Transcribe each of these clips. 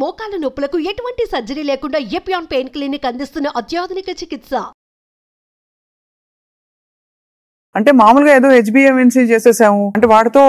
మోకాల నొప్పులకు ఎటువంటి సర్జరీ లేకుండా ఎపియాన్ పెయిన్ క్లినిక్ అందిస్తున్న అత్యాధునిక చికిత్స. అంటే మామూలుగా ఏదో HbA1c చేసేసాము అంటే వాటితో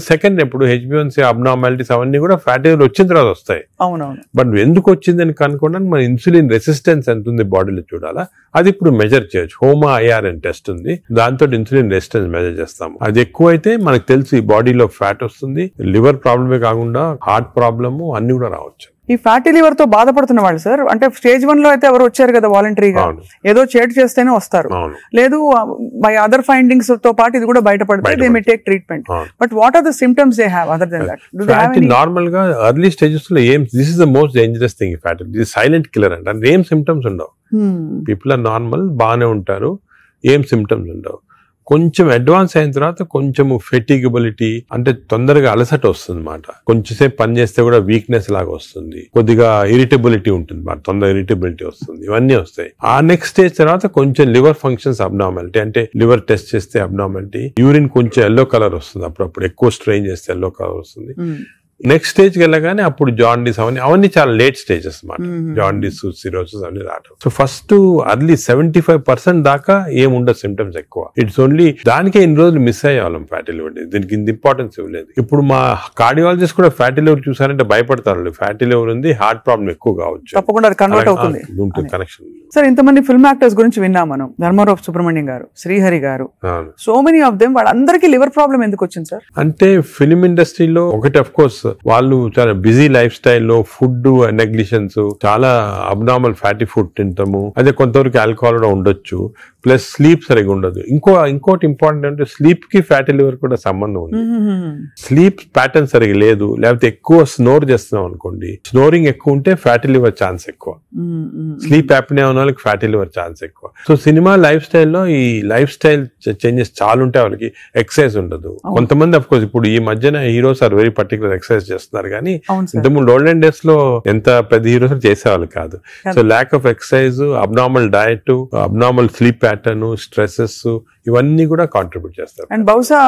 సెకండ్ ఎప్పుడు HbA1c అబ్నార్మాలిటీస్ అవన్నీ కూడా ఫ్యాటీ లివర్ వచ్చిన తర్వాత వస్తాయి. అవునవును. బట్ ఎందుకు వచ్చిందని కనుక్కోవడానికి మన ఇన్సులిన్ రెసిస్టెన్స్ ఎంత ఉంది బాడీలో చూడాలా. అది ఇప్పుడు మెజర్ చేయొచ్చు. హోమా IRN టెస్ట్ ఉంది, దాంతో ఇన్సులిన్ రెసిస్టెన్స్ మెజర్ చేస్తాము. అది ఎక్కువ అయితే మనకు తెలిసి బాడీలో ఫ్యాట్ వస్తుంది, లివర్ ప్రాబ్లమే కాకుండా హార్ట్ ప్రాబ్లము అన్ని కూడా రావచ్చు. ఈ ఫ్యాటీ లివర్ తో బాధపడుతున్న వాళ్ళు సార్ అంటే స్టేజ్ 1 లో అయితే ఎవరు వచ్చారు కదా వాలంటరీగా, ఏదో చేటు చేస్తేనే వస్తారు, లేదు బై అదర్ ఫైండింగ్స్ తో పాటు ఇది కూడా బయటపడితే they may take treatment. But what are the symptoms they have other than that? నార్మల్ గా ఎర్లీ స్టేజెస్ లో ఏం this is the most dangerous thing. Fatty ఇది సైలెంట్ కిల్లర్ అంటే ఏం సిమ్టమ్స్ ఉండవు. పీపుల్ ఆర్ నార్మల్, బాగానే ఉంటారు, ఏం సిమ్టమ్స్ ఉండవు. కొంచెం అడ్వాన్స్ అయిన తర్వాత కొంచెం ఫెటిగబిలిటీ అంటే తొందరగా అలసట వస్తుంది అన్నమాట. కొంచెంసేపు పని చేస్తే కూడా వీక్నెస్ లాగా వస్తుంది, కొద్దిగా ఇరిటబిలిటీ ఉంటుంది అన్నమాట, తొందరగా ఇరిటబిలిటీ వస్తుంది, ఇవన్నీ వస్తాయి. ఆ నెక్స్ట్ స్టేజ్ తర్వాత కొంచెం లివర్ ఫంక్షన్స్ అబ్నార్మాలిటీ అంటే లివర్ టెస్ట్ చేస్తే అబ్నార్మాలిటీ, యూరిన్ కొంచెం ఎల్లో కలర్ వస్తుంది, అప్పుడప్పుడు ఎక్కువ స్ట్రెయిన్ చేస్తే ఎల్లో కలర్ వస్తుంది. నెక్స్ట్ స్టేజ్కి వెళ్ళగానే అప్పుడు జాండీస్ అవన్నీ చాలా లేట్ స్టేజెస్ అన్నమాట. జాండీస్, సిరోసిస్ అవన్నీ రావడం. సో ఫస్ట్ అర్లీ 75% దాకా ఏముండదు సిమ్టమ్స్ ఎక్కువ. ఇట్స్ ఓన్లీ దానికే ఇన్ని రోజులు మిస్ అయ్యేవాళ్ళం ఫ్యాటీ లివర్. దీనికి ఇంత ఇంపార్టెన్స్ ఇవ్వలేదు. ఇప్పుడు మా కార్డియాలజిస్ట్ కూడా ఫ్యాటీ లివర్ చూసారంటే భయపడతారు. ఫ్యాటీ లివర్ ఉంది, హార్ట్ ప్రాబ్లం ఎక్కువ కావచ్చు, తప్పకుండా కన్వర్ట్ అవుతుంది కనెక్షన్. సార్ ఇంతమంది ఫిల్మ్ యాక్టర్స్ గురించి విన్నాం మనం, ధర్మారావు సుబ్రహ్మణ్యం గారు, శ్రీహరి గారు, సో మెనీ ఆఫ్ దెమ్, వాళ్ళందరికీ లివర్ ప్రాబ్లం ఎందుకు వచ్చింది సార్? అంటే ఫిల్మ్ ఇండస్ట్రీలో ఒకటి అఫ్ కోర్స్ వాళ్ళు చాలా బిజీ లైఫ్ స్టైల్లో ఫుడ్ నెగ్లిజెన్స్, చాలా అబ్నార్మల్ ఫ్యాటీ ఫుడ్ తింటాము, అదే కొంతవరకు ఆల్కహాల్ కూడా ఉండొచ్చు, ప్లస్ స్లీప్ సరిగా ఉండదు. ఇంకోటి ఇంపార్టెంట్ అంటే స్లీప్ కి ఫ్యాటీ లివర్ కూడా సంబంధం ఉంది. స్లీప్ ప్యాటర్న్ సరిగా లేదు, లేకపోతే ఎక్కువ స్నోర్ చేస్తున్నాం అనుకోండి, స్నోరింగ్ ఎక్కువ ఉంటే ఫ్యాటీ లివర్ ఛాన్స్ ఎక్కువ. స్లీప్ యాప్నియా ఉన్న వాళ్ళకి ఫ్యాటీ లివర్ ఛాన్స్ ఎక్కువ. సో సినిమా లైఫ్ స్టైల్లో ఈ లైఫ్ స్టైల్ చేంజెస్ చాలా ఉంటాయి. వాళ్ళకి ఎక్సర్సైజ్ ఉండదు. కొంతమంది అఫ్ కోర్స్ ఇప్పుడు ఈ మధ్యన heroes are very particular exercise చేస్తున్నారు, కానీ ఇంతకుముందు ఓల్డెన్ డేస్ లో ఎంత పెద్ద హీరోస్ చేసేవాళ్ళు కాదు. So lack of exercise, abnormal diet, abnormal sleep pattern, stresses, ఇవన్నీ కూడా కాంట్రిబ్యూట్ చేస్తారు. అండ్ బహుశా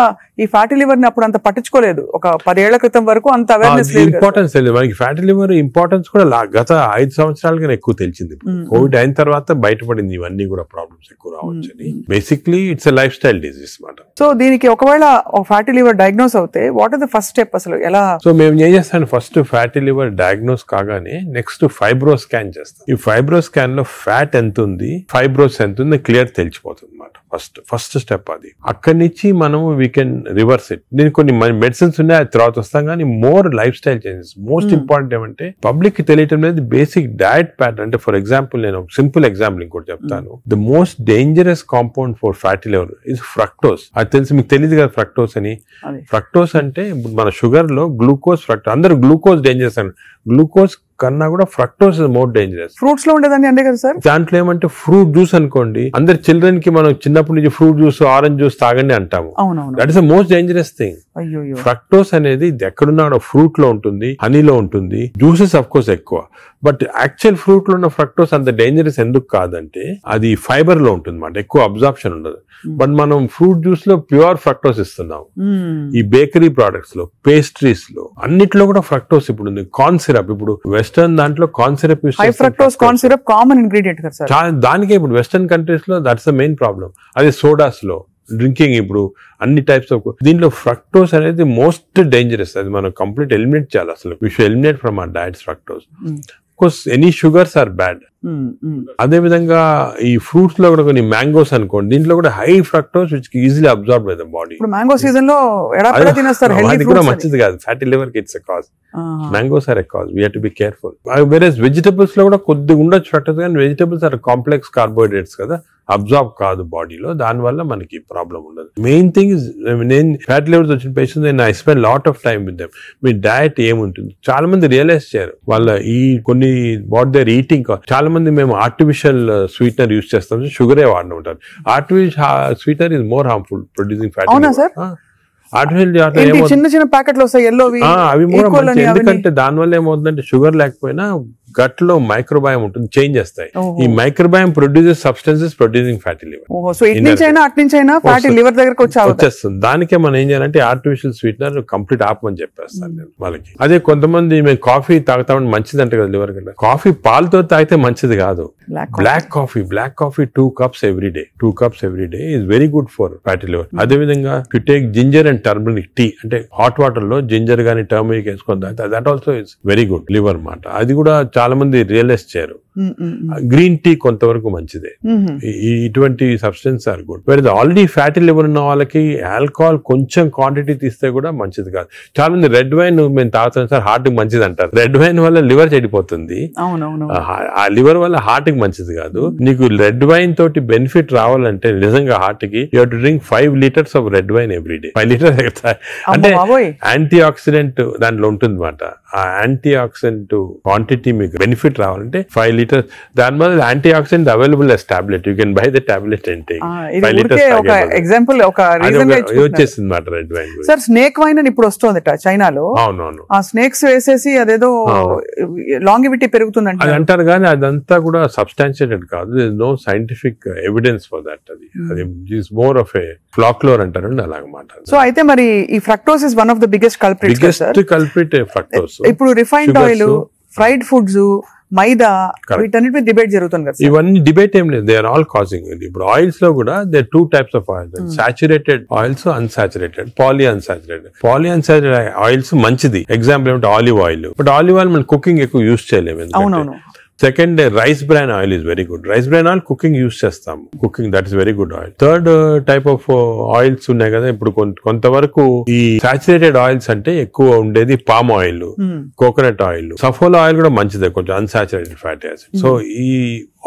ఈ ఫ్యాటీ లివర్ ని అప్పుడు అంత పట్టించుకోలేదు, ఒక 10 ఏళ్ల క్రితం వరకు అంత అవేర్నెస్ లేదు, ఇంపార్టెన్స్ తెలియదు మనకి. ఫ్యాటీ లివర్ ఇంపార్టెన్స్ కూడా గత 5 సంవత్సరాలుగా ఎక్కువ తెలిసింది. కోవిడ్ అయిన తర్వాత బయటపడింది ఇవన్నీ కూడా ప్రాబ్లమ్స్ ఎక్కువ రావచ్చు అని. Basically it's lifestyle disease మాట. సో దీనికి ఒకవేళ ఫ్యాటీ లివర్ డయాగ్నోస్ అవుతే what are the first step అసలు ఎలా? సో మేము ఏం చేస్తాను, ఫస్ట్ ఫ్యాటీ లివర్ డయాగ్నోస్ కాగానే నెక్స్ట్ ఫైబ్రో స్కాన్ చేస్తాం. ఈ ఫైబ్రో స్కాన్ లో ఫ్యాట్ ఎంత ఉంది, ఫైబ్రోస్ ఎంత ఉంది క్లియర్ తెలిసిపోతుంది అన్నమాట. ఫస్ట్ స్టెప్ అది. అక్కడి నుంచి మనం వీ కెన్ రివర్స్ ఇట్. దీనికి కొన్ని మెడిసిన్స్ ఉన్నాయి, అది తర్వాత వస్తాం, కానీ more life style changes. Most important ఏమంటే పబ్లిక్ కి తెలియటం లేదు బేసిక్ డయట్ ప్యాటర్న్. అంటే ఫర్ ఎగ్జాంపుల్ నేను సింపుల్ ఎగ్జాంపుల్ ఇంకోటి చెప్తాను. The most dangerous compound for fatty liver is fructose. అది తెలిసి మీకు తెలియదు కదా ఫ్రక్టోస్ అని. ఫ్రక్టోస్ అంటే మన షుగర్ లో గ్లూకోజ్, ఫ్రక్టోస్. అందరూ గ్లూకోజ్ డేంజరస్ అని, గ్లూకోజ్ కన్నా కూడా fructose is more dangerous. Fruits లో ఉండేదాన్ని అంటే కదా సార్. దాంట్లో ఏమంటే ఫ్రూట్ జ్యూస్ అనుకోండి, అందరు చిల్డ్రన్ కి మనం చిన్నప్పటి నుంచి ఫ్రూట్ జ్యూస్, ఆరెంజ్ జ్యూస్ తాగండి అంటాము. That is the most dangerous thing. Fructose అనేది ఎక్కడున్నా ఫ్రూట్ లో ఉంటుంది, హనీలో ఉంటుంది, జ్యూసెస్ అఫ్ కోర్స్ ఎక్కువ. బట్ యాక్చువల్ ఫ్రూట్ లో ఉన్న ఫ్రక్టోస్ అంత డేంజరస్ ఎందుకు కాదంటే అది ఫైబర్ లో ఉంటుంది అన్నమాట, ఎక్కువ అబ్జార్ప్షన్ ఉండదు. బట్ మనం ఫ్రూట్ జ్యూస్ లో ప్యూర్ ఫ్రక్టోస్ ఇస్తున్నాం. ఈ బేకరీ ప్రొడక్ట్స్ లో, పేస్ట్రీస్ లో, అన్నిట్లో కూడా ఫ్రక్టోస్ ఇప్పుడు ఉంది. కార్న్ సిరప్, ఇప్పుడు వెస్టర్న్ దాంట్లో కార్న్ సిరప్ యూస్ చేస్తారు. Fructose corn syrup common ingredient కదా సార్. దానికే ఇప్పుడు వెస్టర్న్ కంట్రీస్ లో దట్స్ ద మెయిన్ ప్రాబ్లం. అదే సోడాస్ లో, డ్రింకింగ్, ఇప్పుడు అన్ని టైప్స్ ఆఫ్ దీంట్లో ఫ్రక్టోస్ అనేది మోస్ట్ డేంజరస్. అది మనం కంప్లీట్ ఎలిమినేట్ చేయాలి. అసలు we should eliminate from our diets fructose. Course any sugars are bad. అదే విధంగా ఈ ఫ్రూట్స్ లో కూడా కొన్ని మ్యాంగోస్ అనుకోండి, దీంట్లో కూడా high fructose which easily absorb by the body. Mango season లో అది కూడా మంచిది కాదు. ఫ్యాటీ లివర్ కి it's a cause. Mangoes are a cause. We have to be careful. వేరేస్ వెజిటబుల్స్ లో కూడా కొద్దిగా ఉండొచ్చు ఫ్రక్టోస్, కానీ వెజిటబుల్స్ ఆర్ కాంప్లెక్స్ కార్బోహైడ్రేట్స్ కదా, అబ్జార్బ్ కాదు బాడీలో, దాని వల్ల మనకి ప్రాబ్లం ఉండదు. మెయిన్ థింగ్ ఇస్, నేను ఫ్యాటీ లివర్స్ వచ్చిన పేషెంట్స్ నేను I spend lot of time with them. Me diet ఏముంటుంది చాలా మంది రియలైజ్ చేయరు. వాళ్ళ ఈ కొన్ని వాట్ దేర్ ఈటింగ్. చాలా మంది మేము ఆర్టిఫిషియల్ స్వీట్నర్ యూజ్ చేస్తాం, షుగరే వాడిన ఉంటారు. Artificial sweetener is more harmful producing fatty. చిన్న చిన్న ప్యాకెట్లు వస్తాయి, అవి కూడా మంచి. ఎందుకంటే దానివల్ల ఏమవుతుందంటే షుగర్ లేకపోయినా గట్ లో మైక్రోబయామ్ ఉంటుంది, చేంజ్ చేస్తాయి. ఈ microbiome produces substances producing fatty liver. So ఇటు నుంచి అయినా అటు నుంచి అయినా ఫ్యాటీ లివర్ దగ్గరకు వచ్చేస్తుంది. దానికే మనం ఏం చేయాలంటే ఆర్టిఫిషియల్ స్వీట్నర్ కంప్లీట్ ఆపమని చెప్పేస్తాను నేను వాళ్ళకి. అదే కొంతమంది మేము కాఫీ తాగుతామని మంచిది అంటే కదా లివర్ కంటే, కాఫీ పాలతో తాగితే మంచిది కాదు. Black coffee 2 cups every day. 2 cups every day is very good for fatty liver. అదే విధంగా you take ginger and turmeric tea, అంటే హాట్ వాటర్ లో జింజర్ గానీ టర్మరిక్ వేసుకొని తాగితే that also is very good liver మాట. అది కూడా చాలా మంది రియలైజ్ చేయరు. గ్రీన్ టీ కొంతవరకు మంచిదే. ఇటువంటి సబ్స్టెన్స్ ఆర్ గుడ్. వేరే ఆల్రెడీ ఫ్యాటీ లివర్ ఉన్న వాళ్ళకి ఆల్కహాల్ కొంచెం క్వాంటిటీ తీస్తే కూడా మంచిది కాదు. చాలా మంది రెడ్ వైన్ మేము తాగుతాం సార్ హార్ట్ కి మంచిది అంటారు. రెడ్ వైన్ వల్ల లివర్ చెడిపోతుంది, ఆ లివర్ వల్ల హార్ట్ కి మంచిది కాదు. నీకు రెడ్ వైన్ తోటి బెనిఫిట్ రావాలంటే నిజంగా హార్ట్ కి you have to drink 5 liters of red wine every day. 5 liters అంటే యాంటీ ఆక్సిడెంట్ దాంట్లో ఉంటుంది అన్నమాట. ఆ యాంటీ ఆక్సిడెంట్ క్వాంటిటీ మీకు బెనిఫిట్ రావాలంటే 5 liters. దాని వల్ల anti oxidant available as tablet. You can buy the tablet and take 5 liters. ఒక ఎగ్జాంపుల్ ఒక రీజన్ గా వచ్చేసింది అన్నమాట red wine. Sir snake wine అని ఇప్పుడు వస్తుందట చైనాలో. అవునవును. ఆ స్నేక్స్ వేసేసి అదేదో లాంగివిటీ పెరుగుతుందంట అది అంటారు కానీ అదంతా కూడా సబ్స్టాన్షియేటెడ్ కాదు. No scientific evidence for that. అది is more of a folklore అంటారు అలాగమాట. సో అయితే మరి ఈ fructose is one of the biggest culprit fructose. ఇప్పుడు refined oil, fried foods, maida, వీటన్నిటి డిబేట్ జరుగుతుంది కదా. ఇవన్నీ డిబేట్ ఏం లేదు, దే ఆర్ ఆల్ కాజింగ్. ఇప్పుడు ఆయిల్స్ లో కూడా they 2 types of oils, saturated oils, unsaturated, polyunsaturated oils మంచిది. ఎగ్జాంపుల్ ఏమంటే olive oil. But olive oil మనం కుకింగ్ ఎక్కువ యూజ్ చేయలేము. అవునవును. Second rice bran oil is very good. Rice bran oil cooking use చేస్తాం, cooking that is very good oil. Third type of oils ఉన్నాయి కదా ఇప్పుడు కొంతవరకు. ఈ సాచురేటెడ్ ఆయిల్స్ అంటే ఎక్కువ ఉండేది palm oil, coconut oil, Saffola oil కూడా మంచిదే, కొంచెం అన్సాచురేటెడ్ ఫ్యాటీ యాసిడ్. సో ఈ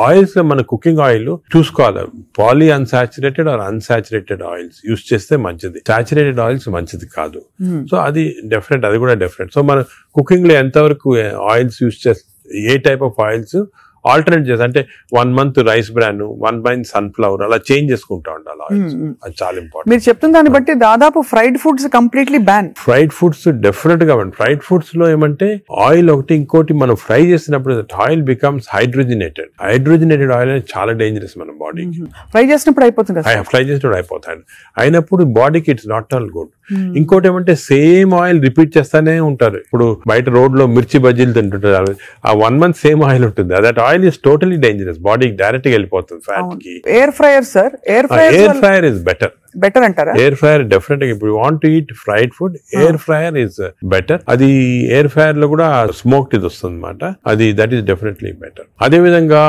ఆయిల్స్ లో మన కుకింగ్ ఆయిల్ చూసుకోవాలి, polyunsaturated or unsaturated oils use చేస్తే మంచిది. సాచురేటెడ్ ఆయిల్స్ మంచిది కాదు. సో అది డెఫినెట్, అది కూడా డెఫినెట్. సో మన కుకింగ్ లో ఎంతవరకు ఆయిల్స్ యూజ్ చేస్తే, ఏ టైప్ ఆఫ్ ఆయిల్స్ ఆల్టర్నేట్ చేసి, అంటే 1 month rice bran, 1 month sunflower, అలా చేంజ్ చేసుకుంటా ఉండాలి ఆయిల్స్. అది చాలా ఇంపార్టెంట్. మీరు చెప్తున్న దాన్ని బట్టి దాదాపు fried foods completely ban. Fried foods definite గా బ్యాన్. ఫ్రైడ్ ఫుడ్స్ లో ఏమంటే ఆయిల్ ఒకటి, ఇంకోటి మనం ఫ్రై చేసినప్పుడు oil becomes hydrogenated. Hydrogenated oil అనేది చాలా డేంజరస్ మన బాడీకి. ఫ్రై చేసినప్పుడు అయిపోతుంది, ఫ్రై చేసినప్పుడు అయిపోతాయి. అయినప్పుడు బాడీకి ఇట్స్ నాట్ ఆల్ గుడ్. ఇంకోటి ఏమంటే సేమ్ ఆయిల్ రిపీట్ చేస్తానే ఉంటారు. ఇప్పుడు బయట రోడ్ లో మిర్చి బజ్జీలు తింటుంటారు, ఆ 1 month సేమ్ ఆయిల్ ఉంటుంది. That oil is totally dangerous, బాడీకి డైరెక్ట్ గా వెళ్ళిపోతుంది ఫ్యాట్ కి. Air fryer sir, air fryer is better అంటారా? ఎయిర్ ఫ్రైయర్ డెఫినెట్ గా, ఇప్పుడు want to eat fried food, air fryer is better. అది ఎయిర్ ఫ్రైయర్ లో కూడా స్మోక్డ్ ఇది వస్తుంది అనమాట. అది దట్ ఈస్ డెఫినెట్లీ బెటర్. అదే విధంగా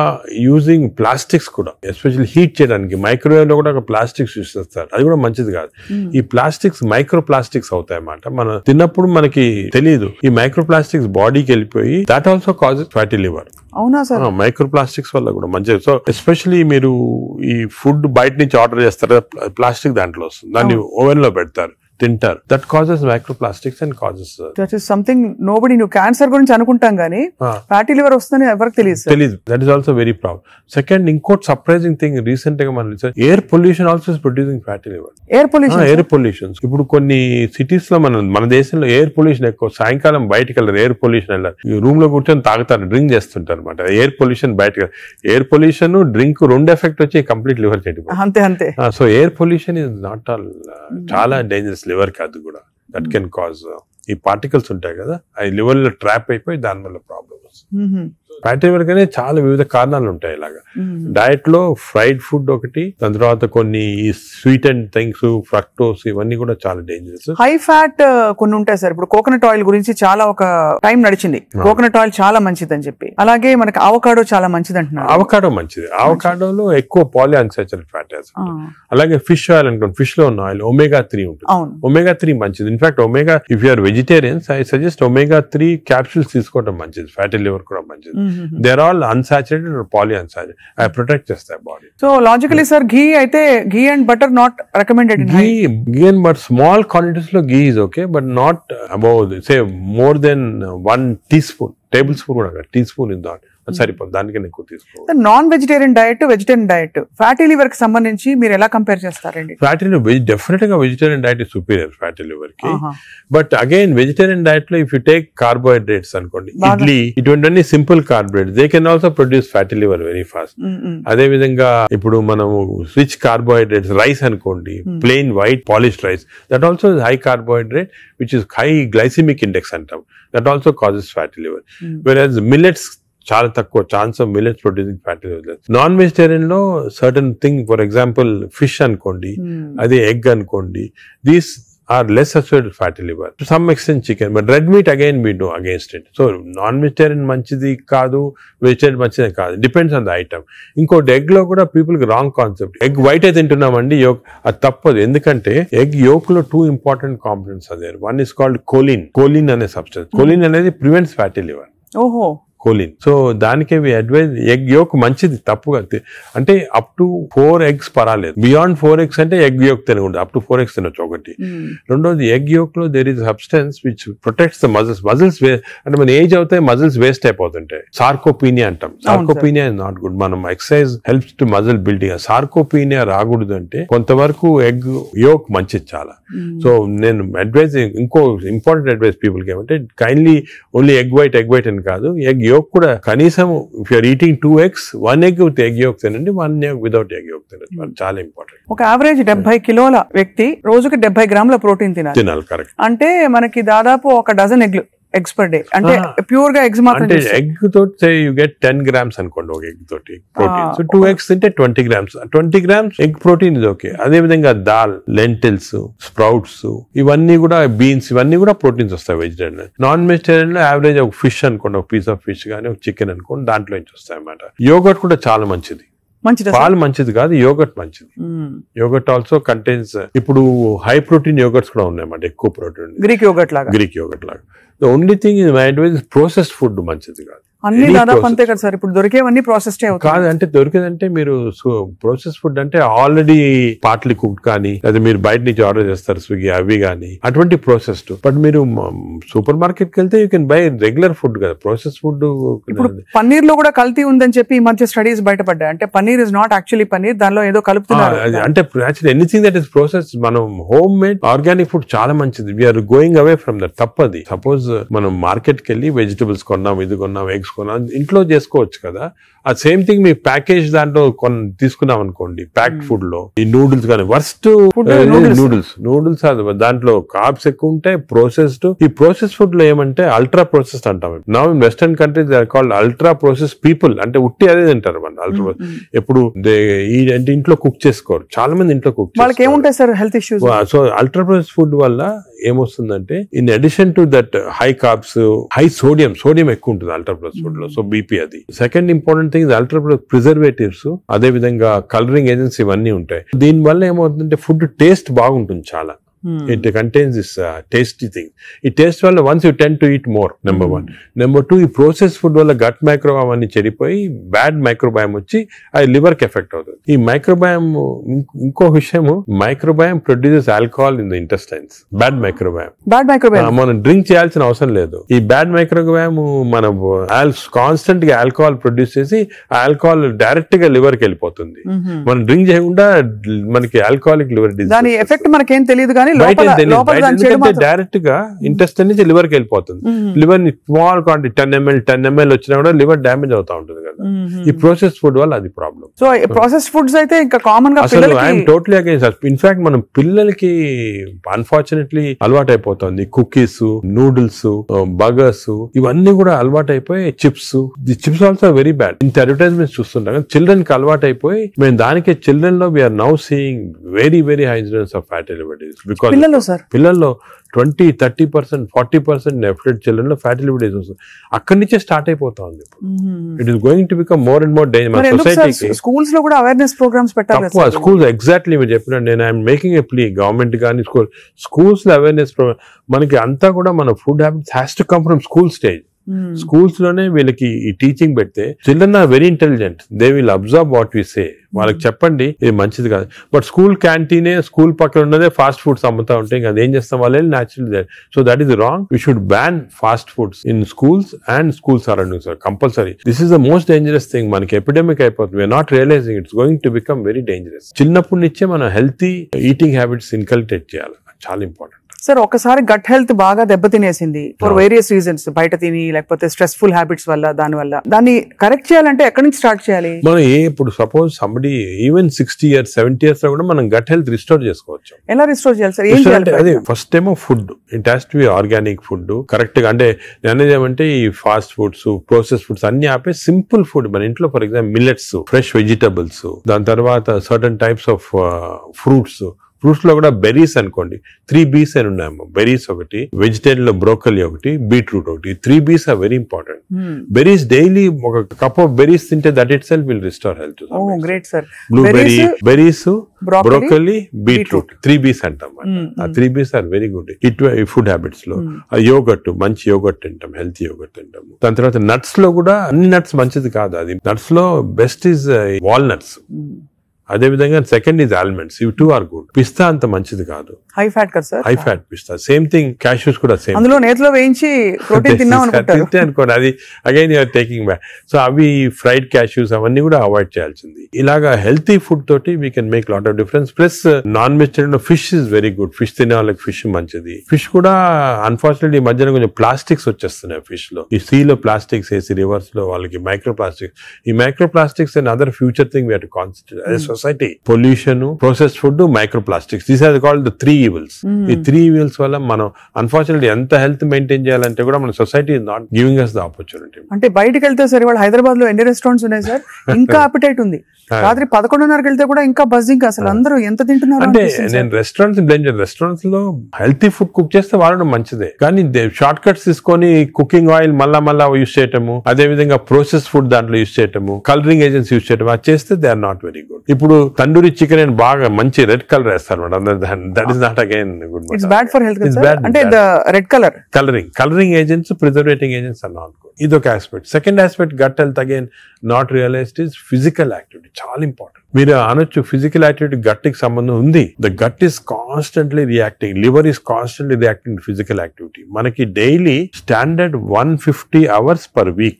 యూజింగ్ ప్లాస్టిక్స్ కూడా, ఎస్పెషల్లీ హీట్ చేయడానికి మైక్రోవేవ్ లో కూడా ప్లాస్టిక్స్ యూజ్ చేస్తారు. అది కూడా మంచిది కాదు. ఈ ప్లాస్టిక్స్ మైక్రో ప్లాస్టిక్స్ అవుతాయి అన్నమాట. మనం తిన్నప్పుడు మనకి తెలియదు. ఈ మైక్రో ప్లాస్టిక్స్ బాడీకి వెళ్ళిపోయి that also causes fatty liver. అవునా సార్? మైక్రో ప్లాస్టిక్స్ వల్ల కూడా మంచిది. సో ఎస్పెషల్లీ మీరు ఈ ఫుడ్ బయట నుంచి ఆర్డర్ చేస్తారు, ప్లాస్టిక్ దాంట్లో వస్తుంది, దాన్ని ఓవెన్ లో పెడతారు, తింటారు. That causes microplastics and causes that is something nobody. నువ్వు క్యాన్సర్ గురించి అనుకుంటాం కానీ ఫ్యాటీ లివర్ వస్తుందని ఎవరికి తెలియదు. That is also very problem. Second, ఇంకోటి సర్ప్రైజింగ్ థింగ్ రీసెంట్ గా మనం air pollution also is producing fatty liver. Air pollution ఇప్పుడు కొన్ని సిటీస్ లో మన దేశంలో ఎయిర్ పొల్యూషన్ ఎక్కువ. సాయంకాలం బయటకు వెళ్ళారు, ఎయిర్ పొల్యూషన్ వెళ్ళారు, రూమ్ లో కూర్చొని తాగుతారు, డ్రింక్ చేస్తుంటారు అనమాట. ఎయిర్ పొల్యూషన్ బయటకు, ఎయిర్ పొల్యూషన్ డ్రింక్ 2 ఎఫెక్ట్ వచ్చి కంప్లీట్ లివర్ చెడిపోతుంది. అంతే. So air pollution is not all, చాలా డేంజరస్ లివర్ కి. అది కూడా దట్ కెన్ కాజ్, ఈ పార్టికల్స్ ఉంటాయి కదా, అవి లివర్ లో ట్రాప్ అయిపోయి దాని వల్ల ప్రాబ్లమ్ వస్తుంది. ఫ్యాటీ లివర్ కానీ చాలా వివిధ కారణాలు ఉంటాయి. ఇలాగా డయట్ లో ఫ్రైడ్ ఫుడ్ ఒకటి, దాని తర్వాత కొన్ని స్వీట్ అండ్ థింగ్స్, ఫ్రక్టోస్, ఇవన్నీ కూడా చాలా డేంజరస్. హై ఫ్యాట్ కొన్ని ఉంటాయి సార్. ఇప్పుడు కోకోనట్ ఆయిల్ గురించి చాలా ఒక టైం నడిచింది, కోకోనట్ ఆయిల్ చాలా మంచిది అని చెప్పి. అలాగే మనకి అవకాడో చాలా మంచిది అంటున్నారు. అవకాడో మంచిది. అవకాడోలో ఎక్కువ పాలీ అన్సాచురేటెడ్ ఫ్యాటీ యాసిడ్. అలాగే ఫిష్ ఆయిల్ అనుకోండి, ఫిష్ లో ఉన్న ఆయిల్ omega 3 ఉంటుంది. omega 3 మంచిది. In fact omega, if you are vegetarians, I suggest omega 3 capsules తీసుకోవడం మంచిది. ఫ్యాటీ లివర్ కూడా మంచిది. They are all unsaturated or poly unsaturated. అవి ప్రొటెక్ట్ చేస్తాయి body. So logically sir, ghee అయితే ghee and butter not recommended. Ghee and butter small quantities లో ghee is okay, but not above say more than 1 teaspoon. Table spoon కూడా, tea spoon is not అది సరిపోదు, దానికన్నా ఎక్కువ తీసుకోవాలి. Non vegetarian diet, vegetarian diet, fatty liver కి సంబంధించి మీరు ఎలా కంపేర్ చేస్తారండి? ఫ్యాటీ లివర్ డెఫినెట్ గా vegetarian diet is superior fatty liver కి. బట్ అగైన్ వెజిటేరియన్ డైట్ లో ఇఫ్ యూ టేక్ కార్బోహైడ్రేట్స్ అనుకోండి, ఇడ్లీ ఇటువంటి simple carbohydrates they can also produce fatty liver very fast. అదే విధంగా ఇప్పుడు మనము రిచ్ కార్బోహైడ్రేట్స్ రైస్ అనుకోండి, plain white polished rice, that also high carbohydrate which is high glycemic index అంటాం, that also causes fatty liver. Whereas millets చాలా తక్కువ chance of millets producing fatty liver. Non vegetarian లో certain thing, for example fish అనుకోండి, అదే egg అనుకోండి, these are less associated with fatty liver. To some extent chicken, but red meat again we know against it. So non-vegetarian manchidi kaadu, vegetarian manchidi kaadu. Depends on the item. Inkoti egg lo kuda people ki wrong concept. Egg white ayi tintunnamandi, yolk adi tappadu. Endukante egg yolk lo two important components are there. One is called choline. Choline ane substance. Choline anedi prevents fatty liver. ఓహో, choline. So దానికి advise egg yolk మంచిది, తప్పుగా అంటే up to 4 eggs పర్వాలేదు. Beyond 4 eggs అంటే egg yolk తినకూడదు, up to 4 eggs తినొచ్చు ఒకటి. రెండోది ఎగ్ యోక్ లో there is substance which protects the muscles. అంటే మన ఏజ్ అవుతాయి మజిల్స్ వేస్ట్ అయిపోతుంటాయి. సార్కోపీనియా అంటాం. Sarcopenia is not good. మనం exercise helps to muscle building. Sarcopenia రాకూడదు అంటే కొంతవరకు ఎగ్ యోక్ మంచిది చాలా. సో నేను అడ్వైజ్, ఇంకో ఇంపార్టెంట్ అడ్వైజ్ పీపుల్ కి ఏమంటే కైండ్లీ ఓన్లీ ఎగ్ వైట్ అని కాదు, ఎగ్ యోక్ కూడా కనీసం if you're eating 2 eggs, 1 egg with egg yolk తినండి, 1 egg వితౌట్ ఎగ్ యోక్ తినండి. చాలా ఇంపార్టెంట్. ఒక యావరేజ్ 70 కిలోల వ్యక్తి రోజుకి 70 గ్రాముల ప్రోటీన్ తినాలి. కరెక్ట్. అంటే మనకి దాదాపు 1 డజన్ eggs per day. అంటే ప్యూర్ గా ఎగ్స్ మాత్రం. అంటే ఎగ్ తోటి యు గెట్ 10 grams అనుకోండి ఒక ఎగ్ తోటి ప్రోటీన్. సో 2 eggs తింటే 20 grams. 20 grams ఎగ్ ప్రోటీన్ ఇది ఓకే. అదే విధంగా దాల్, లెంటిల్స్, స్ప్రౌట్స్, ఇవన్నీ కూడా బీన్స్, ఇవన్నీ కూడా ప్రోటీన్స్ వస్తాయి వెజిటేరియన్. నాన్ వెజిటేరియన్ లో యావరేజ్ ఒక ఫిష్ అనుకోండి, ఒక పీస్ ఆఫ్ ఫిష్ కానీ ఒక చికెన్ అనుకోండి, దాంట్లో నుంచి వస్తాయి అన్నమాట. యోగర్ట్ కూడా చాలా మంచిది. పాలు మంచిది కాదు, యోగర్ట్ మంచిది. యోగర్ట్ ఆల్సో కంటైన్స్, ఇప్పుడు హై ప్రోటీన్ యోగర్ట్స్ కూడా ఉన్నాయన్నమాట, ఎక్కువ ప్రోటీన్. గ్రీక్ యోగర్ట్ లాగా. The only thing is my advice is processed food మంచిది కాదు. అన్ని దాదాపు అంతే కదా సార్, ఇప్పుడు దొరికేవన్నీ ప్రాసెస్డ్ అవుతాయి. కాదు అంటే దొరికేదంటే మీరు ప్రాసెస్ ఫుడ్ అంటే ఆల్రెడీ పార్ట్లీ కుక్డ్ కానీ, లేదా మీరు బయట నుంచి ఆర్డర్ చేస్తారు స్విగ్గీ అవి కానీ, అటువంటి ప్రాసెస్డ్. బట్ మీరు సూపర్ మార్కెట్ కి వెళ్తే you can by regular food కదా. ప్రాసెస్ ఫుడ్ ఇప్పుడు పన్నీర్ లో కూడా కల్తీ ఉందని చెప్పి ఈ మధ్య స్టడీస్ బయటపడ్డాయి. అంటే paneer is not actually paneer, దానిలో ఏదో కలుపుతున్నారు. అంటే actually anything that is process, మనం హోమ్ మేడ్ ఆర్గానిక్ ఫుడ్ చాలా మంచిది. We're going away from that. తప్పది. సపోజ్ మనం మార్కెట్ కి వెళ్ళి వెజిటబుల్స్ కొన్నాం, ఇది కొన్నాం, ఎగ్స్ కొన్నాం, ఇంట్లో చేసుకోవచ్చు కదా. ఆ సేమ్ థింగ్ మీ ప్యాకేజ్ దాంట్లో తీసుకున్నాం అనుకోండి, ప్యాక్డ్ ఫుడ్ లో ఈ నూడిల్స్ కానీ, వర్స్ట్ నూడిల్స్ దాంట్లో కార్బ్స్ ఎక్కువ ఉంటాయి, ప్రాసెస్డ్. ఈ ప్రాసెస్ ఫుడ్ లో ఏమంటే అల్ట్రా ప్రాసెస్డ్ అంటాం. Now in western countries they are called ultra process people. అంటే ఉట్టి అదే తింటారు మన అల్ట్రా. ఎప్పుడు అంటే ఇంట్లో కుక్ చేసుకోరు చాలా మంది, ఇంట్లో కుక్ వాళ్ళకి ఏముంటాయి sir health issues. So ultra process food వల్ల ఏమొస్తుందంటే in addition to that high carbs, high sodium ఎక్కువ ఉంటుంది అల్ట్రా ప్రాసెస్ ఫుడ్ లో. సో బీపీ అది. Second important thing ultra preservatives, అదే విధంగా కలరింగ్ ఏజెంట్స్ ఇవన్నీ ఉంటాయి. దీని వల్ల ఏమవుతుందంటే ఫుడ్ టేస్ట్ బాగుంటుంది చాలా. It contains this tasty thing. ఈ టేస్ట్ వల్ల once you tend to eat more, number 1. Number 2, ఈ ప్రాసెస్ ఫుడ్ వల్ల గట్ మైక్రోబయామ్ అన్ని చెడిపోయి బ్యాడ్ మైక్రోబయామ్ వచ్చి అది లివర్ కి ఎఫెక్ట్ అవుతుంది. ఈ మైక్రోబయామ్, ఇంకో విషయము, microbiome produces alcohol in the intestines. Bad microbiome మనం డ్రింక్ చేయాల్సిన అవసరం లేదు. ఈ బ్యాడ్ మైక్రోబయామ్ మన కాన్స్టెంట్ గా ఆల్కహాల్ ప్రొడ్యూస్ చేసి ఆ ఆల్కహాల్ డైరెక్ట్ గా లివర్ కి వెళ్ళిపోతుంది. మనం డ్రింక్ చేయకుండా మనకి ఆల్కహాలిక్ లివర్ డిసీజ్. దాని ఎఫెక్ట్ మనకేం తెలియదు కానీ డైరెక్ట్ గా ఇంటెస్టైన్ నుంచి లివర్ కి వెళ్ళిపోతుంది. లివర్ స్మాల్ క్వాంటిటీ 10 ml వచ్చినా కూడా లివర్ డ్యామేజ్ అవుతా ఉంటుంది కదా. ఈ ప్రాసెస్ ఫుడ్ వల్ల అది ప్రాబ్లం. సో ప్రాసెస్ ఫుడ్స్ అయితే ఇంకా కామన్ గా అసలు ఐఎమ్ టోటలీ అగైన్స్. ఇన్ఫాక్ట్ మనం పిల్లలకి అన్ఫార్చునేట్లీ అలవాటు అయిపోతుంది. కుకీస్, నూడిల్స్, బర్గర్స్ ఇవన్నీ కూడా అలవాటు అయిపోయి, చిప్స్ ఆల్సో వెరీ బ్యాడ్. ఇంత అడ్వర్టైజ్మెంట్స్ చూస్తుంటాం. చిల్డ్రన్ కి అలవాటు అయిపోయి మేము దానికి చిల్డ్రన్ లో we're now seeing very high incidence of fatty liver disease. పిల్లల్లో 20-30%, 40% నెఫ్లెట్ చిల్డ్రన్ లో ఫ్యాటీ లివర్ డిసీజ్ వస్తుంది. అక్కడి నుంచే స్టార్ట్ అయిపోతా ఉంది. It is going to become more and more danger. సొసైటీకి స్కూల్స్ లో కూడా అవేర్నెస్ ప్రోగ్రామ్స్ పెట్టాలి. స్కూల్స్ ఎగ్జాక్ట్లీ మీరు చెప్పినట్టు నేను I'm making a plea, government కానీ స్కూల్స్ లో అవేర్నెస్ ప్రోగ్రామ్. మనకి అంతా కూడా మన food habits has to come from school stage. Schools లోనే వీళ్ళకి ఈ టీచింగ్ పెడితే children are very intelligent, they will observe what we say. వాళ్ళకి చెప్పండి ఇది మంచిది కాదు. బట్ స్కూల్ క్యాంటీనే, స్కూల్ పక్కన ఉన్నదే ఫాస్ట్ ఫుడ్స్ అమ్ముతా ఉంటే ఇంకా అదేం చేస్తాం వాళ్ళు natural. So that is wrong. We should ban fast foods in schools and school surroundings compulsory. This is the most dangerous thing. మనకి ఎపిడమిక్ అయిపోతుంది. We're not realizing it's going to become very dangerous. చిన్నప్పటి నుంచే మనం healthy eating habits inculcate చేయాలి. చాలా important. Sir ఒకసారి gut health బాగా దెబ్బతినేసింది ఫర్ వేరియస్ రీజన్స్, బయట తిని లేకపోతే స్ట్రెస్ఫుల్ హ్యాబిట్స్ వల్ల, దాన్ని కరెక్ట్ చేయాలంటే ఎక్కడి నుంచి స్టార్ట్ చేయాలి? మనం ఇప్పుడు suppose somebody even 60 years 70 years లో కూడా మనం గట్ హెల్త్ రిస్టోర్ చేసుకోవచ్చు. ఎలా రిస్టోర్ చేయాలి సార్? ఏం చేయాలి? అదే ఫస్ట్ ఏమో food, it has to be organic food correct గా. అంటే అనేది ఏమంటే ఈ ఫాస్ట్ ఫుడ్స్, ప్రాసెస్ ఫుడ్స్ అన్ని ఆపే సింపుల్ ఫుడ్ మన ఇంట్లో, for example millets, fresh vegetables, దాని తర్వాత certain types of fruits. Fruits లో కూడా బెర్రీస్ అనుకోండి, 3 B's అని ఉన్నాయమ్మా. బెర్రీస్ ఒకటి, వెజిటేరియన్ లో బ్రోకలీ ఒకటి, బీట్రూట్ ఒకటి. 3 B's are very important. Berries daily ఒక కప్ ఆఫ్ బెర్రీస్ తింటే that itself will restore health. Great sir. Blueberry, berries, broccoli, beetroot, 3 B's అంటాం. ఆ 3 B's ఆర్ వెరీ గుడ్ ఈ ఫుడ్ హ్యాబిట్స్ లో. Yogurt, మంచి yogurt తింటాం, healthy yogurt తింటాం. దాని తర్వాత నట్స్ లో కూడా అన్ని నట్స్ మంచిది కాదు. అది నట్స్ లో బెస్ట్ ఈజ్ వాల్నట్స్. అదే విధంగా సెకండ్ ఈజ్ ఆల్మండ్స్. ఇవి 2 ఆర్ గుడ్. పిస్తా అంత మంచిది కాదు, హై ఫ్యాట్ కదా సార్. హై ఫ్యాట్ పిస్తా. సేమ్ థింగ్ క్యాష్యూస్ కూడా సేమ్. అందులో నేతిలో వేయించి ప్రోటీన్ తిన్నాం అనుకోండి, అది again you're taking back. So అవి ఫ్రైడ్ క్యాష్యూస్ అవన్నీ కూడా అవాయిడ్ చేయాల్సింది. ఇలాగా హెల్తీ ఫుడ్ తోటి we can make lot of difference. Plus non vegetarian fish is very good. Fish తినే వాళ్ళకి ఫిష్ మంచిది. ఫిష్ కూడా అన్ఫార్చునేట్లీ ఈ మధ్యన కొంచెం ప్లాస్టిక్స్ వచ్చేస్తున్నాయి ఫిష్ లో. ఈ సీ లో ప్లాస్టిక్స్ వేసి రివర్స్ లో వాళ్ళకి మైక్రో ప్లాస్టిక్స్. ఈ microplastics and other future thing we have to concentrate as a society. Pollution, processed food, microplastics, these are called the 3 evils. ఈ 3 evils వల్ల మనం అన్ఫార్చునేట్లీ ఎంత హెల్త్ మెయింటైన్ చేయాలంటే కూడా మన society is not giving us the opportunity. అంటే బయటకు వెళ్తే సార్ ఇవాళ హైదరాబాద్ లో ఎన్ని రెస్టారెంట్స్ ఉన్నాయి సార్, ఇంకా అపిటైట్ ఉంది. రాత్రి 11:30కి వెళ్తే కూడా ఇంకా బజ్జింగ్. అసలు అందరూ ఎంత తింటున్నారు అంటే నేను రెస్టారెంట్స్ బ్లేమ్ చేయను. రెస్టారెంట్స్ లో హెల్తీ ఫుడ్ కుక్ చేస్తే వాడడం మంచిదే, కానీ షార్ట్ కట్స్ తీసుకొని కుకింగ్ ఆయిల్ మళ్ళా యూజ్ చేయటము, అదే విధంగా ప్రాసెస్ ఫుడ్ దాంట్లో యూజ్ చేయటము, కలరింగ్ ఏజెంట్స్ యూజ్ చేయటం, అది చేస్తే they are not very good. ఇప్పుడు తండూరి చికెన్ అని బాగా మంచి రెడ్ కలర్ వేస్తారు madam. That is not again good. It's bad for health. అంటే red colouring agents, preserving agents are not good. ఇదొక aspect. Second aspect gut health again not realised is physical activity. చాలా important. మీరు అనొచ్చు physical activity gut కి సంబంధం ఉంది. The gut is constantly reacting, liver is constantly reacting to physical activity. మనకి daily standard 150 hours per week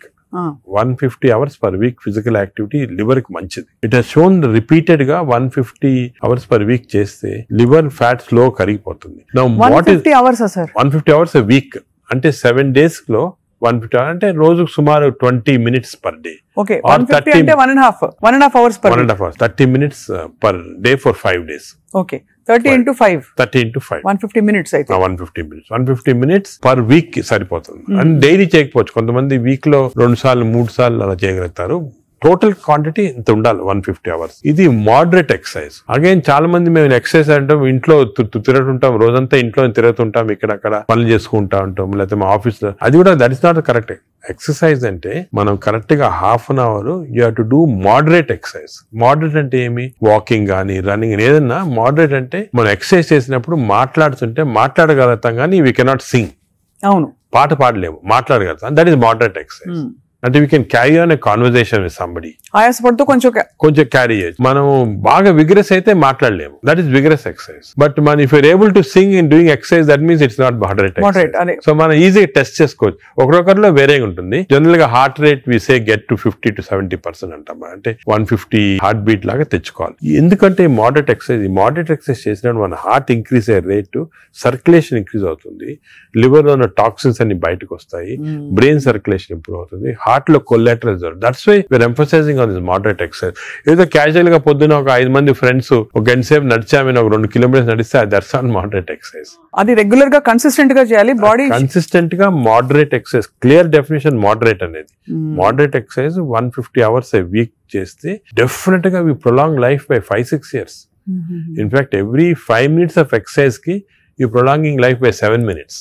150 hours per week physical activity liver కి మంచిది. It has shown repeated గా 150 hours per week చేస్తే liver fat slow కరిగిపోతుంది. 150 hours a week అంటే 7 days లో 150 hours అంటే రోజుకు సుమారు 20 minutes per day. Okay, 150 అంటే 1.5 hours per 1.5 hours, 30 minutes per day for 5 days. Okay, 30 into 5 150 minutes అయితే 150 minutes per week సరిపోతుంది. అండ్ డైలీ చేయకపోవచ్చు, కొంతమంది వీక్ లో 2 సార్లు 3 సార్లు అలా చేయగలుగుతారు. టోటల్ క్వాంటిటీ ఇంత ఉండాలి 150 hours. ఇది మోడరేట్ ఎక్సర్సైజ్. అగైన్ చాలా మంది మేము ఎక్సర్సైజ్ అంటాం, ఇంట్లో తిరుగుతుంటాం, రోజంతా ఇంట్లో తిరుగుతుంటాం, ఇక్కడ పనులు చేసుకుంటా ఉంటాం, లేకపోతే మా ఆఫీస్ లో. అది కూడా that is not correct. Exercise అంటే మనం కరెక్ట్ గా ½ an hour you have to do moderate exercise. Moderate అంటే ఏమి? వాకింగ్ కానీ రన్నింగ్, ఏదన్నా మోడరేట్ అంటే మనం ఎక్సర్సైజ్ చేసినప్పుడు మాట్లాడుతుంటే మాట్లాడగలుగుతాం కానీ వీ కెనాట్ సింగ్. అవును, పాట పాడలేము, మాట్లాడగలుగుతాం. That is moderate exercise. అంటే we can carry on a conversation with somebody. ఆయాసపడుతూ కొంచెం క్యారీ చేయొచ్చు. మనం బాగా విగ్రెస్ అయితే మాట్లాడలేము, that is vigorous exercise. But మన if you're able to sing in doing exercise, that means it's not moderate. So మనం ఈజీగా టెస్ట్ చేసుకోవచ్చు. ఒకరొకరిలో వేరేగా ఉంటుంది. జనరల్ గా heart rate we say get to 50 to 70% అంటాం. అంటే 150 హార్ట్ బీట్ లాగా తెచ్చుకోవాలి. ఎందుకంటే మోడరేట్ ఎక్సర్సైజ్ చేసినప్పుడు మన హార్ట్ ఇంక్రీజ్ అయ్యే రేటు, సర్క్యులేషన్ ఇంక్రీజ్ అవుతుంది, లివర్ లో ఉన్న టాక్సిన్స్ అన్ని బయటకు వస్తాయి, బ్రెయిన్ సర్క్యులేషన్ ఇంప్రూవ్ అవుతుంది, హార్ట్ లో collateral. That's why we're emphasizing on this moderate exercise. ఏదో క్యాజువల్ గా పొద్దున ఒక 5 మంది ఫ్రెండ్స్ ఒక గంట సేపు నడిచామని ఒక 2 kilometers నడిస్తే దట్స్ నాట్ మోడరేట్ ఎక్సర్సైజ్. అది రెగ్యులర్ గా కన్సిస్టెంట్ గా చేయాలి. బాడీ కన్సిస్టెంట్ గా moderate exercise. Clear definition moderate అనేది. Moderate exercise 150 hours a week చేస్తే డెఫినెట్ గా we prolong life by 5-6 years. In fact every 5 minutes of exercise కి you prolonging life by 7 minutes.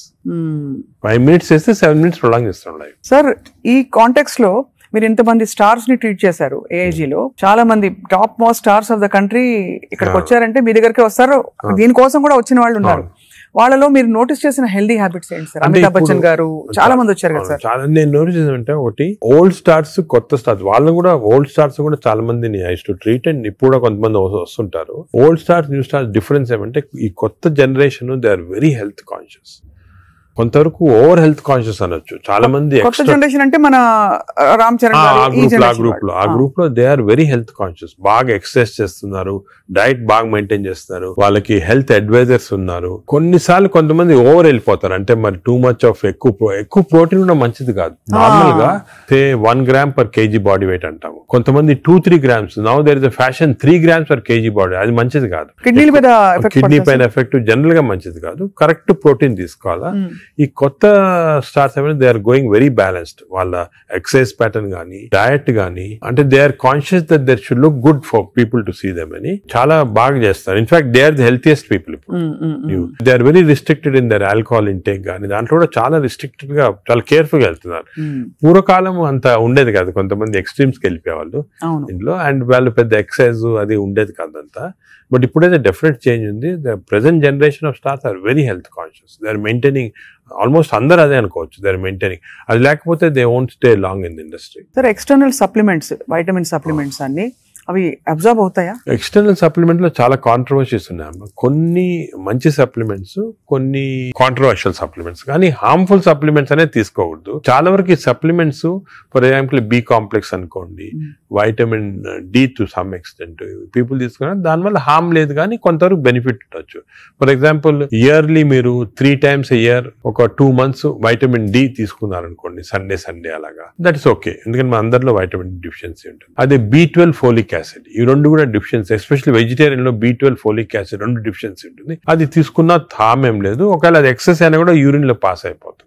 5 minutes చేస్తే 7 minutes prolong చేస్తాం life. Sir, ఈ context లో మీరు ఇంతమంది స్టార్స్ ని ట్రీట్ చేశారు. AIG లో చాలా మంది top most stars of the country ఇక్కడికి వచ్చారంటే మీ దగ్గరికి వస్తారు. దీనికోసం కూడా వచ్చిన వాళ్ళు ఉన్నారు. వాళ్ళలో మీరు నోటీస్ చేసిన హెల్దీ హ్యాబిట్స్ ఏంటి సార్? అమితాబ్ బచ్చన్ గారు చాలా మంది వచ్చారు కదా సార్. చాలా నేను నోటీస్ చేసానంటే, ఒకటి ఓల్డ్ స్టార్స్, కొత్త స్టార్స్, వాళ్ళని కూడా ఓల్డ్ స్టార్స్ కూడా చాలా మందిని ఐ టు ట్రీట్, అండ్ ఇప్పుడు కూడా కొంతమంది వస్తుంటారు. Old stars, new stars difference ఏమంటే, ఈ కొత్త generation they are very health conscious. కొంతవరకు ఓవర్ హెల్త్ కాన్షియస్ అనొచ్చు. చాలా మంది కొత్త జనరేషన్ అంటే మన రామ్ చరణ్ ఆ గ్రూప్ లో they are very health conscious. బాగా ఎక్సర్సైజ్ చేస్తున్నారు, డైట్ బాగా మెయింటైన్ చేస్తున్నారు, వాళ్ళకి హెల్త్ అడ్వైజర్స్ ఉన్నారు. కొన్నిసార్లు కొంతమంది ఓవర్ వెళ్ళిపోతారు, అంటే మరి టూ మచ్ ఆఫ్ ఎక్కువ ప్రోటీన్ కూడా మంచిది కాదు. నార్మల్ గా 1 gram per KG body weight అంటాము. కొంతమంది 2-3 grams. Now there is a fashion 3 grams per KG body. అది మంచిది కాదు, కిడ్నీ పైన ఎఫెక్ట్ జనరల్ గా మంచిది కాదు. కరెక్ట్ ప్రోటీన్ తీసుకోవాలా. ఈ కొత్త స్టార్స్ ఏమైనా they are going very balanced. వాళ్ళ ఎక్సర్సైజ్ ప్యాటర్న్ గానీ, డయట్ గానీ, అంటే they are conscious that there should look good for people to see them అని చాలా బాగా చేస్తారు. In fact they are the healthiest people ఇప్పుడు. They are very restricted in their alcohol intake గానీ, దాంట్లో కూడా చాలా రిస్ట్రిక్టెడ్ గా చాలా కేర్ఫుల్ గా వెళ్తున్నారు. పూర్వకాలం అంత ఉండేది కాదు, కొంతమంది ఎక్స్ట్రీమ్స్ కి వెళ్ళిపోయేవాళ్ళు ఇంట్లో, అండ్ వాళ్ళు పెద్ద ఎక్సర్సైజ్ అది ఉండేది కాదంతా. బట్ ఇప్పుడైతే డెఫినెట్ చేంజ్ ఉంది. The present generation of stars are very health conscious. They are maintaining, almost అందరూ అదే అనుకోవచ్చు, దే ఆర్ మెయింటైనింగ్. అది లేకపోతే they won't stay long in the industry. Sir, external supplements, vitamin supplements అన్ని అవి observe అవుతాయా? External supplement లో చాలా కాంట్రవర్సీస్ ఉన్నాయి. కొన్ని మంచి సప్లిమెంట్స్, కొన్ని కాంట్రవర్షియల్ సప్లిమెంట్స్, కానీ హార్మ్ఫుల్ సప్లిమెంట్స్ అనేది తీసుకోకూడదు. చాలా వరకు ఈ supplements, for example B complex అనుకోండి, vitamin D to some extent people తీసుకున్నారు, దానివల్ల హార్మ్ లేదు కానీ కొంతవరకు బెనిఫిట్ ఉండొచ్చు. ఫర్ ఎగ్జాంపుల్ ఇయర్లీ మీరు 3 times a year ఒక 2 months వైటమిన్ డి తీసుకున్నారనుకోండి, సండే అలాగా, దట్ ఇస్ ఓకే. ఎందుకంటే మన అందరిలో వైటమిన్ డిఫిషియన్సీ ఉంటుంది. అదే B12 ఫోలిక్ యాసిడ్, ఈ రెండు కూడా డిఫిషియన్సీ, ఎస్పెషల్లీ వెజిటేరియన్ లో B12 ఫోలిక్ యాసిడ్ రెండు డిఫిషియన్సీ ఉంటుంది. అది తీసుకున్న హార్మ్ ఏం లేదు. ఒకవేళ అది ఎక్సెస్ అయినా కూడా యూరిన్ లో పాస్ అయిపోతుంది.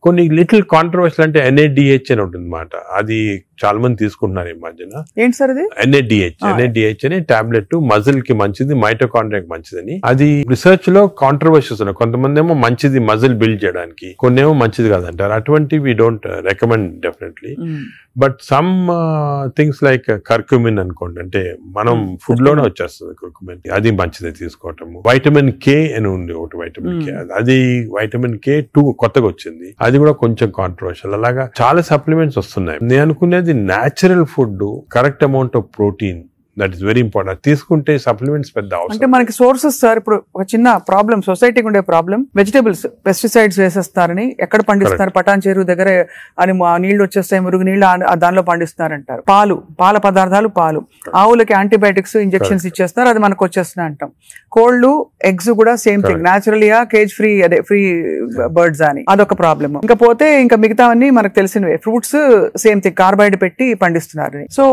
కొన్ని లిటిల్ కాంట్రవర్షియల్ అంటే NADH అని ఉంటుంది అన్నమాట. అది చాలా మంది తీసుకుంటున్నారు ఈ మధ్యన. ఏంటి సార్ అది? NADH అని టాబ్లెట్, మజిల్ కి మంచిది, మైటోకాండ్రియాకి మంచిదని. అది రిసర్చ్ లో కాంట్రవర్షియస్ ఉన్నాయి. కొంతమంది ఏమో మంచిది మజిల్ బిల్డ్ చేయడానికి, కొన్ని ఏమో మంచిది కాదంటారు. అటువంటి we don't recommend definitely. But some things like curcumin అనుకోండి, అంటే మనం ఫుడ్ లోనే వచ్చేస్తుంది కర్క్యూమిన్, అది మంచిది తీసుకోవటం. వైటమిన్ K అని ఉంది ఒకటి, వైటమిన్ K, అది వైటమిన్ K2 కొత్తగా వచ్చింది, అది కూడా కొంచెం కాంట్రవర్షియల్. అలాగా చాలా సప్లిమెంట్స్ వస్తున్నాయి. నేను అనుకునేది natural food, correct amount of protein, that is very important. తీసుకుంటే సప్లిమెంట్స్ పెద్ద అవసరం. అంటే మనకి సోర్సెస్ సార్, ఇప్పుడు ఒక చిన్న ప్రాబ్లం, సొసైటీకి ఉండే ప్రాబ్లం, వెజిటబుల్స్ పెస్టిసైడ్స్ వేసేస్తారని, ఎక్కడ పండిస్తున్నారు, పటాన్ చెరువు దగ్గర అని నీళ్లు వచ్చేస్తాయి, మురుగు నీళ్లు దానిలో పండిస్తున్నారంటారు. పాల పదార్థాలు, ఆవులకి యాంటీబయాటిక్స్ ఇంజెక్షన్స్ ఇచ్చేస్తున్నారు, అది మనకు వచ్చేస్తున్నాయి అంటాం. కోళ్లు, ఎగ్స్ కూడా సేమ్ థింగ్, న్యాచురల్గా కేజ్ ఫ్రీ, అదే ఫ్రీ బర్డ్స్ అని, అదొక ప్రాబ్లమ్. ఇంకా పోతే ఇంకా మిగతావన్నీ మనకు తెలిసినవే. ఫ్రూట్స్ సేమ్ థింగ్, కార్బైడ్ పెట్టి పండిస్తున్నారు. సో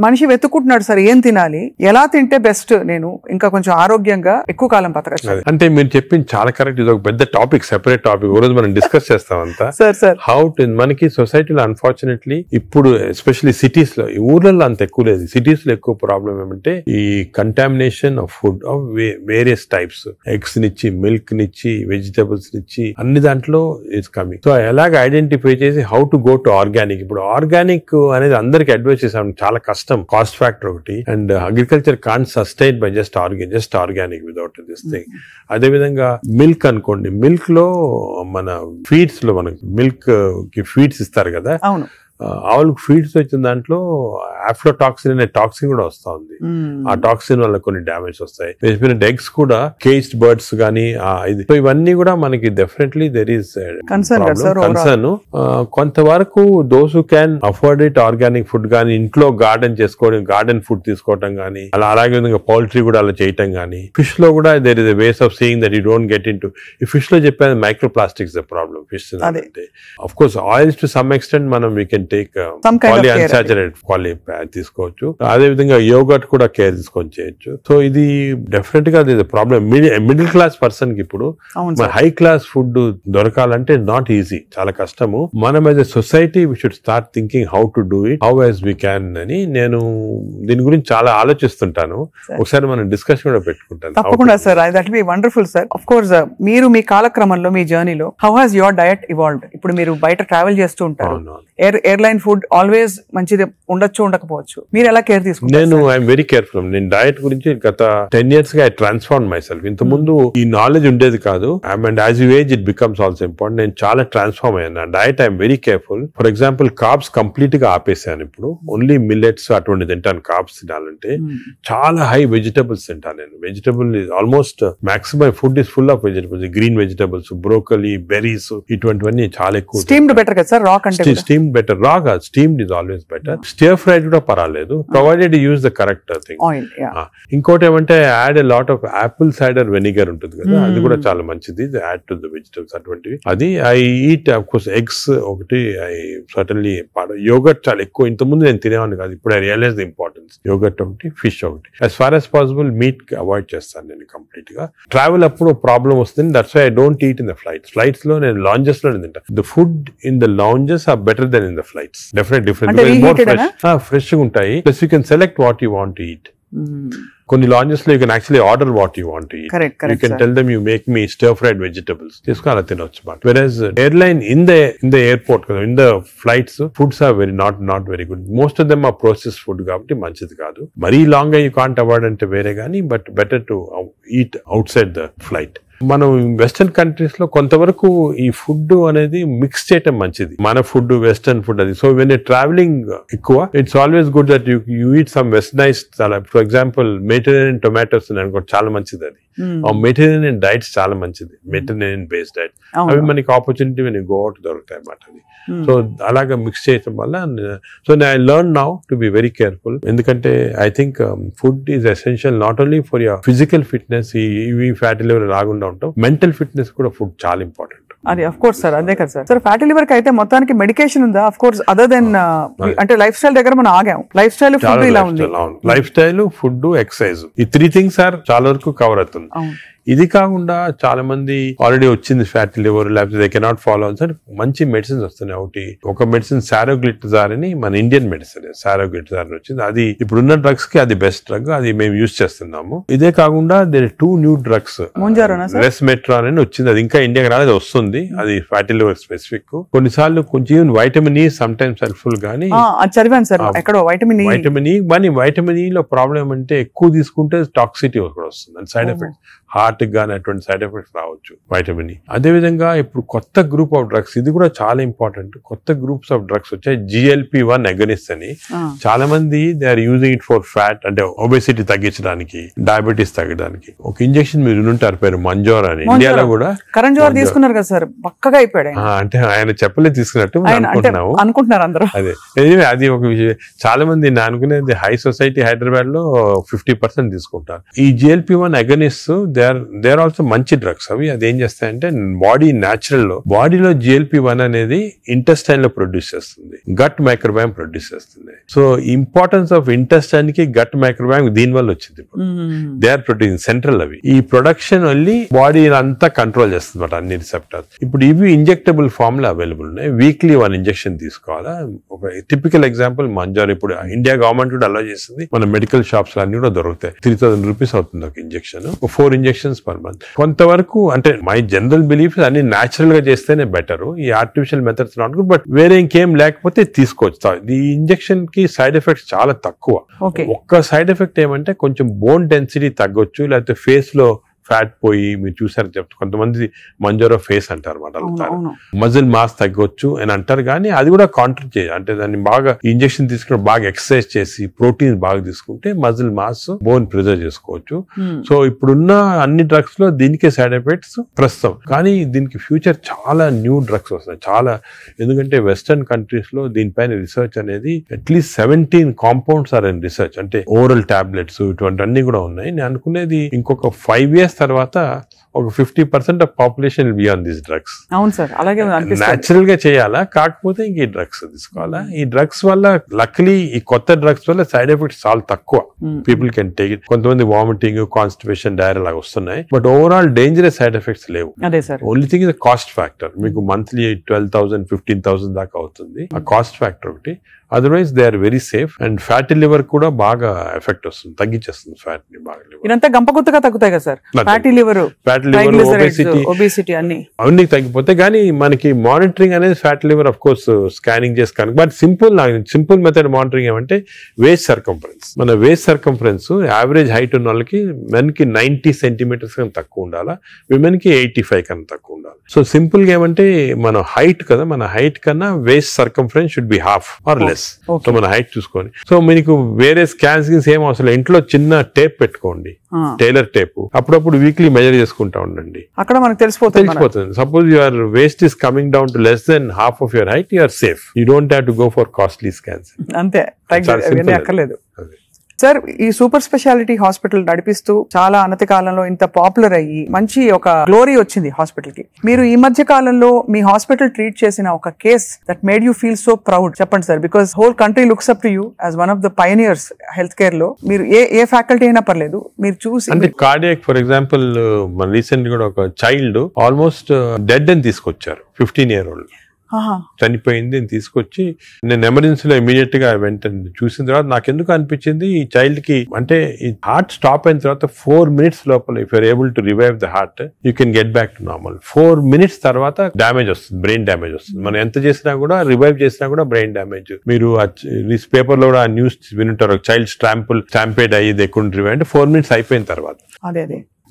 మనిషి వెతుక్కుంటున్నాడు సార్, ఏం తినాలి, ఎలా తింటే బెస్ట్, నేను ఇంకా కొంచెం ఆరోగ్యంగా ఎక్కువ కాలం బతకచ్చు. అంటే మీరు చెప్పింది చాలా కరెక్ట్. ఇది ఒక పెద్ద టాపిక్, సెపరేట్ టాపిక్, ఈ రోజు మనం డిస్కస్ చేస్తాం అంతా. హౌ టు, మనకి సొసైటీలో అన్ఫార్చునేట్లీ ఇప్పుడు ఎస్పెషల్లీ సిటీస్ లో, ఈ ఊర్లలో అంత ఎక్కువ లేదు, సిటీస్ లో ఎక్కువ ప్రాబ్లం ఏమంటే ఈ contamination of food of various types, eggs నిచ్చి, మిల్క్ నిచ్చి, వెజిటబుల్స్ నిచ్చి, అన్ని దాంట్లో ఇట్స్ కమింగ్. సో ఎలాగ ఐడెంటిఫై చేసి how to go to organic. ఇప్పుడు ఆర్గానిక్ అనేది అందరికి అడ్వైస్ చేసాం, చాలా కష్టం, కాస్ట్ ఫ్యాక్టర్ ఒకటి, and agriculture can't sustain by just organic without this thing. అదే విధంగా మిల్క్ అనుకోండి, మిల్క్ లో మన ఫీడ్స్ లో మనకి మిల్క్ కి ఫీడ్స్ ఇస్తారు కదా, ఆవులకు ఫీడ్స్ వచ్చిన దాంట్లో ఆఫ్లోటాక్సిన్ అనే టాక్సిన్ కూడా వస్తా ఉంది. ఆ టాక్సిన్ వల్ల కొన్ని డ్యామేజ్ వస్తాయి. ఎగ్స్ కూడా కేజ్డ్ బర్డ్స్ గానీ, సో ఇవన్నీ కూడా మనకి డెఫినెట్లీ దెర్ ఈస్ కన్సర్న్. కొంతవరకు those who can afford it, organic food గానీ, ఇంట్లో గార్డెన్ చేసుకోవడం, గార్డెన్ ఫుడ్ తీసుకోవటం గానీ, అలాగే విధంగా పౌల్ట్రీ కూడా అలా చేయటం గానీ, ఫిష్ లో కూడా there is a ways of seeing that you don't get into. ఈ ఫిష్ లో చెప్పేది micro plastics the problem. Fish అంటే of course oils to some extent మనం వీ కెన్ టేక్ పాలిఅన్సాచురేటెడ్ తీసుకోవచ్చు. అదే విధంగా యోగర్ట్ కూడా కేర్ తీసుకొని చేయొచ్చు. సో ఇది డెఫినెట్ గా ప్రాబ్లం. మిడిల్ క్లాస్ పర్సన్ కి ఇప్పుడు హై క్లాస్ ఫుడ్ దొరకాలంటే నాట్ ఈజీ, చాలా కష్టము. మనం as a society we should start thinking how to do it, how as we can అని నేను దీని గురించి చాలా ఆలోచిస్తుంటాను. ఒకసారి మనం డిస్కషన్ కూడా పెట్టుకుంటాను. తప్పకుండా sir, that will be wonderful sir. Of course మీరు మీ కాలక్రమంలో, మీ జర్నీలో how has your diet evolved? ఇప్పుడు మీరు బయట ట్రావెల్ చేస్తూ ఉంటారు, ఎయిర్లైన్ ఫుడ్ ఆల్వేస్ మంచిది ఉండొచ్చు ఉండకపోవచ్చు, మీరు ఎలా కేర్ తీసుకుంటారు? నేను ఐఎమ్ వెరీ కేర్ఫుల్. నేను డయట్ గురించి గత 10 years గా ఐ ట్రాన్స్ఫార్మ్ మై సెల్ఫ్. ఇంత ముందు ఈ నాలెడ్జ్ ఉండేది కాదు. And as you age it becomes also important. నేను చాలా ట్రాన్స్ఫార్మ్ అయ్యాను. నా diet I'm very careful. For example carbs complete గా ఆపేసాను. ఇప్పుడు ఓన్లీ మిల్లెట్స్ అటువంటి తింటాను. కార్బ్స్ తినాలంటే చాలా హై వెజిటబుల్స్ తింటాను నేను. Vegetable almost maximum food is full of vegetables, green vegetables, broccoli, berries, ఇటువంటివన్నీ చాలా ఎక్కువ. స్టీమ్డ్ బెటర్ కదా సార్, రా కంటే? Steam better. రా కాదు, steamed is always better. Stir fried కూడా పర్వాలేదు, provided use the correct thing. ఇంకోటి ఏమంటే add a lot of Apple cider vinegar ఉంటుంది కదా, అది కూడా చాలా మంచిది. యాడ్ టు ద వెజిటబుల్స్ అటువంటివి. అది I eat of course eggs ఒకటి, ఐ సర్టన్లీ యోగర్ట్ చాలా ఎక్కువ. ఇంతకుముందు నేను తినేవాడిని కాదు, ఇప్పుడు I realize the importance. Yogurt ఒకటి, ఫిష్ ఒకటి. As far as possible meat avoid చేస్తాను నేను కంప్లీట్ గా. ట్రావెల్ అప్పుడు ప్రాబ్లం వస్తుంది. That's why I don't eat in the flights లో నేను లాంజెస్ లో తింటా. The food in the lounges are better than in the flights. Definite different, fresh గా ఉంటాయి. Plus you can select what you want to eat. కొన్ని lounges లో you can actually order what you want to eat. You can tell them you make me stir fried vegetables, తీసుకుని అలా తినొచ్చు. Versus airline in the airport కదా, in the flights foods are very not very good. Most of them are process food కాబట్టి మంచిది కాదు. మరీ long you can't avoid అంటే వేరే కానీ, but better to eat out side the flight. మనం western countries లో కొంతవరకు ఈ ఫుడ్ అనేది మిక్స్ చేయటం మంచిది. మన ఫుడ్ వెస్టర్న్ ఫుడ్ అది. సో వెన్ ట్రావెలింగ్ ఎక్కువ, it's always good that you eat some westernised. చాలా ఫర్ ఎగ్జాంపుల్ మెడిటరేనియన్ టొమాటోస్ అనుకో, చాలా మంచిది అది. మెడిటరేనియన్ డైట్స్ చాలా మంచిది, మెడిటరేనియన్ బేస్డ్ డైట్. అవి మనకి opportunity when you go out దొరుకుతాయి అన్నమాట. అది సో అలాగా మిక్స్ చేయటం వల్ల, so I learn now to be very careful. ఎందుకంటే I think food is essential not only for your physical fitness, ఈ ఫ్యాటీ లివర్ రాకుండా ఉంటాం, మెంటల్ ఫిట్నెస్ కూడా ఫుడ్ చాలా ఇంపార్టెంట్. అది అఫ్ కోర్స్ సార్, అదే కదా సార్. సార్ ఫ్యాటీ లివర్ కి అయితే మొత్తానికి మెడికేషన్ ఉందా? అఫ్ కోర్స్ అదర్ దెన్ అంటే లైఫ్ స్టైల్ దగ్గర మనం ఆగాం. లైఫ్ స్టైల్, ఫుడ్ ఇలా ఉంది. లైఫ్ స్టైల్, ఫుడ్, ఎక్సర్సైజ్, ఈ 3 things ఆర్ చాలా వరకు కవర్ అవుతుంది. ఇది కాకుండా చాలా మంది ఆల్రెడీ వచ్చింది ఫ్యాటీ లివర్, లేకపోతే దే కెనాట్ ఫాలో అని మంచి మెడిసిన్స్ వస్తున్నాయి. ఒక మెడిసిన్ సారోగ్లిటజార్ అని, మన ఇండియన్ మెడిసిన్ సారోగ్లిటజార్ వచ్చింది. అది ఇప్పుడున్న డ్రగ్స్ కి అది బెస్ట్ డ్రగ్, అది మేము యూజ్ చేస్తున్నాము. ఇదే కాకుండా దేర్ 2 new drugs, రెస్మెట్రాన్ అని వచ్చింది. అది ఇంకా ఇండియాకి రాలేదు, వస్తుంది. అది ఫ్యాటీ లివర్ స్పెసిఫిక్. కొన్నిసార్లు కొంచెం vitamin E some times helpful గానీ, చదివాను సార్ ఎక్కడో వైటమిన్ ఈ లో ప్రాబ్లం అంటే ఎక్కువ తీసుకుంటే టాక్సిటీ కూడా వస్తుంది, అండ్ సైడ్ ఎఫెక్ట్స్, హార్ట్ గానీ అటువంటి సైడ్ ఎఫెక్ట్స్ రావచ్చు వైటమిన్ ఈ. అదేవిధంగా ఇప్పుడు కొత్త గ్రూప్ ఆఫ్ డ్రగ్స్, ఇది కూడా చాలా ఇంపార్టెంట్. కొత్త గ్రూప్స్ ఆఫ్ డ్రగ్స్ వచ్చాయి, GLP-1 అగనిస్ట్ అని. చాలా మంది they are using it for fat, అంటే ఒబెసిటీ తగ్గించడానికి, డయాబెటీస్ తగ్గడానికి. ఒక ఇంజెక్షన్ మీరు వినుంటారు పేరు మంజోర్ అని, ఇండియాలో కూడా. కరణ్ జోహర్ తీసుకున్నారు కదా సార్, పక్కగా అయిపోయాడు. అంటే ఆయన చెప్పలే తీసుకున్నట్టు అనుకుంటున్నారు అందరూ. అదే అది ఒక విషయం. చాలా మంది నేను అనుకునేది హై సొసైటీ హైదరాబాద్ లో 50% తీసుకుంటారు ఈ GLP-1 agonist. They are also మంచి డ్రగ్స్ అవి. అది ఏం చేస్తాయంటే బాడీ న్యాచురల్ లో, బాడీలో GLP-1 అనేది ఇంటెస్టైన్ లో ప్రొడ్యూస్ చేస్తుంది, గట్ మైక్రోబయామ్ ప్రొడ్యూస్ చేస్తుంది. సో ఇంపార్టెన్స్ ఆఫ్ ఇంటెస్టైన్ కి గట్ మైక్రోబయామ్ దీని వల్ల వచ్చింది. They are producing central. అవి ఈ ప్రొడక్షన్ వెళ్ళి బాడీ అంతా కంట్రోల్ చేస్తుంది అన్నమాట, అన్ని రిసెప్టర్స్. ఇప్పుడు ఇవి ఇంజెక్టబుల్ ఫామ్ లో అవైలబుల్ ఉన్నాయి. వీక్లీ 1 ఇంజెక్షన్ తీసుకోవాలా. ఒక టిపికల్ ఎగ్జాంపుల్ మంజార్. ఇప్పుడు ఇండియా గవర్నమెంట్ కూడా అలౌ చేస్తుంది, మన మెడికల్ షాప్స్ అన్ని కూడా దొరుకుతాయి. 3000 రూపీస్ అవుతుంది ఒక ఇంజెక్షన్, 4 ఇంజెక్షన్స్ పర్ మంత్. కొంతవరకు అంటే మై జనరల్ బిలీఫ్ అన్ని న్యాచురల్ గా చేస్తేనే బెటర్. ఈ artificial methods not good, but వేరే ఇంకేం లేకపోతే తీసుకోవచ్చు. ఈ ఇంజెక్షన్ కి సైడ్ ఎఫెక్ట్స్ చాలా తక్కువ. ఒక్క సైడ్ ఎఫెక్ట్ ఏమంటే కొంచెం బోన్ డెన్సిటీ తగ్గొచ్చు, లేకపోతే ఫేస్ లో ఫ్యాట్ పోయి, మీరు చూసారు చెప్తారు కొంతమంది మంజోరో ఫేస్ అంటారు అన్నమాట, మజిల్ మాస్ తగ్గొచ్చు అని అంటారు. కానీ అది కూడా కాంట్రీ చేయాలి, అంటే దాన్ని బాగా ఇంజెక్షన్ తీసుకుని బాగా ఎక్సర్సైజ్ చేసి ప్రోటీన్ బాగా తీసుకుంటే మజిల్ మాస్, బోన్ ప్రిజర్వ్ చేసుకోవచ్చు. సో ఇప్పుడున్న అన్ని డ్రగ్స్ లో దీనికే సైడ్ ఎఫెక్ట్స్ ప్రస్తుతం. కానీ దీనికి ఫ్యూచర్ చాలా న్యూ డ్రగ్స్ వస్తాయి చాలా. ఎందుకంటే వెస్టర్న్ కంట్రీస్ లో దీనిపైన రీసెర్చ్ అనేది at least 17 compounds are in research. అంటే ఓరల్ టాబ్లెట్స్ ఇటువంటి అన్ని కూడా ఉన్నాయి. నేను అనుకునేది ఇంకొక 5 years తర్వాత ఒక 50% of population will be on these drugs. అవును సార్, అలాగే న్యాచురల్ గా చేయాలా, కాకపోతే ఇంక ఈ డ్రగ్స్ తీసుకోవాలా. ఈ డ్రగ్స్ వల్ల లక్లీ ఈ కొత్త డ్రగ్స్ వల్ల సైడ్ ఎఫెక్ట్స్ చాలా తక్కువ. People can take it. కొంతమంది వామిటింగ్, కాన్స్టిపేషన్, డైరియా లాగా వస్తున్నాయి, but overall dangerous side effects లేవు. Only thing is cost factor. మీకు మంత్లీ 12,000 15,000 దాకా అవుతుంది. ఆ కాస్ట్ ఫ్యాక్టర్ ఒకటి. Otherwise they are very safe. And fatty liver కూడా బాగా ఎఫెక్ట్ వస్తుంది, తగ్గించేస్తుంది ఫ్యాట్ ని బాగా. ఇదంతా గంపగుత్తగా తగ్గుతాయి కదా సార్, ఫ్యాటీ లివర్, ఒబేసిటీ అవన్నీ తగ్గిపోతాయి. కానీ మనకి మానిటరింగ్ అనేది fatty liver of course scanning చేసి కనుక, బట్ సింపుల్ మెథడ్ మానిటరింగ్ ఏమంటే వేస్ట్ సర్కంఫరెన్స్. మన వేస్ట్ సర్కంఫరెన్స్ యావరేజ్ హైట్ ఉన్న వాళ్ళకి మెన్ కి 90 సెంటీమీటర్స్ కన్నా తక్కువ ఉండాలా, విమెన్ కి 85 కన్నా తక్కువ ఉండాలి. సో సింపుల్ గా ఏమంటే మన హైట్ కదా, మన హైట్ కన్నా waist circumference should be half or less. So మన హైట్ చూసుకొని, సో మీకు వేరే స్కాన్స్ ఏం అవసరం, ఇంట్లో చిన్న టేప్ పెట్టుకోండి, టైలర్ టేప్, అప్పుడప్పుడు వీక్లీ మెజర్ చేసుకుంటా ఉండండి, అక్కడ మనకు తెలిసిపోతుంది. Suppose your waist is coming down to less than half of your height, you're safe. You don't have to go for costly scans. అంతే, అక్కర్లేదు. సార్, ఈ సూపర్ స్పెషాలిటీ హాస్పిటల్ నడిపిస్తూ చాలా అనతి కాలంలో ఇంత పాపులర్ అయ్యి మంచి ఒక గ్లోరీ వచ్చింది హాస్పిటల్ కి. మీరు ఈ మధ్య కాలంలో మీ హాస్పిటల్ ట్రీట్ చేసిన ఒక case that made you feel so proud చెప్పండి sir, because whole country looks up to you as one of the pioneers health care లో. మీరు ఏ ఫ్యాకల్టీ అయినా పర్లేదు, మీరు చూసి. అంటే కార్డియాక్ ఫర్ ఎగ్జాంపుల్, మన రీసెంట్ కూడా ఒక చైల్డ్ ఆల్మోస్ట్ డెడ్ అని తీసుకొచ్చారు, 15-year-old చనిపోయింది అని తీసుకొచ్చి, నేను ఎమర్జెన్సీలో ఇమీడియట్ గా వెంటనే చూసిన తర్వాత నాకు ఎందుకు అనిపించింది, ఈ చైల్డ్ కి అంటే ఈ హార్ట్ స్టాప్ అయిన తర్వాత 4 minutes లోపల if you're able to revive the heart, you can get back to normal. 4 minutes తర్వాత డ్యామేజ్ వస్తుంది, బ్రెయిన్ డ్యామేజ్ వస్తుంది. మనం ఎంత చేసినా కూడా, రివైవ్ చేసినా కూడా బ్రెయిన్ డ్యామేజ్. మీరు పేపర్ లో కూడా న్యూస్ వినుంటారు, చైల్డ్ స్టాంపేడ్ అయ్యి దే కుడెంట్ రివైవ్ అంటే 4 minutes అయిపోయిన తర్వాత. అదే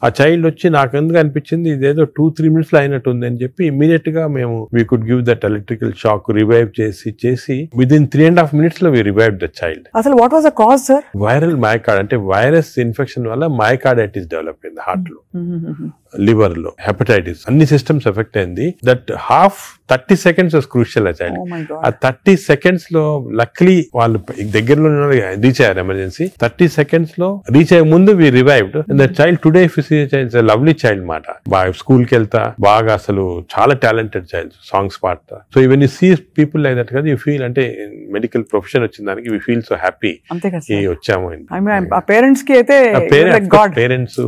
ఆ చైల్డ్ వచ్చి నాకు ఎందుకు అనిపించింది ఇదేదో 2-3 minutes లో అయినట్టు ఉంది అని చెప్పి ఇమీడియట్ గా మేము we could give that electrical shock, revive చేసి విదిన్ 3.5 minutes లో వి రివైవ్ ద చైల్డ్. అసలు what was the cause sir? Viral myocard, అంటే వైరస్ ఇన్ఫెక్షన్ వల్ల మయోకార్డైటిస్ డెవలప్ అయింది హార్ట్ లో, లివర్ లో, హెపటైటిస్, అన్ని సిస్టమ్స్ ఎఫెక్ట్ అయింది. దట్ 30 seconds వాస్ క్రూషియల్ ఆ చైల్డ్. ఆ 30 seconds లో లక్లీ వాళ్ళు దగ్గరలో రీచ్ అయ్యారు ఎమర్జెన్సీ. 30 seconds లో రీచ్ అయ్యే ముందు we revived. The child today lovely child మాట, బాగా స్కూల్ కి వెళ్తా, బాగా అసలు చాలా టాలెంటెడ్ చైల్డ్, సాంగ్స్ పాడతా. So even you see people like that కదా, యూ ఫీల్ అంటే మెడికల్ ప్రొఫెషన్ వచ్చిన దానికి వి ఫీల్ సో హ్యాపీ వచ్చాము. పేరెంట్స్ కి అయితే పేరెంట్స్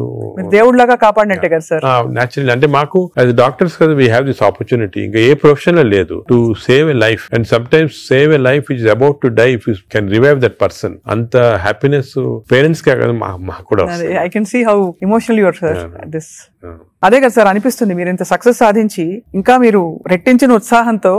దేవుడిలాగా కాపాడినట్టే కదా సార్. న్యాచురల్ అంటే మాకు యాజ్ డాక్టర్స్ కదా వీ హ్యావ్ దిస్ ఆపర్చునిటీ, ఇంకా ఏ ప్రొఫెషన్ లో లేదు, to save a life. And sometimes save a life is about to die if you can revive that person. అంత హ్యాపీనెస్ పేరెంట్స్ కే కదా మాకు కూడా. I can see how emotional you are sir. This అదే కదా sir అనిపిస్తుంది, మీరు ఇంత సక్సెస్ సాధించి ఇంకా మీరు రెట్టించిన ఉత్సాహంతో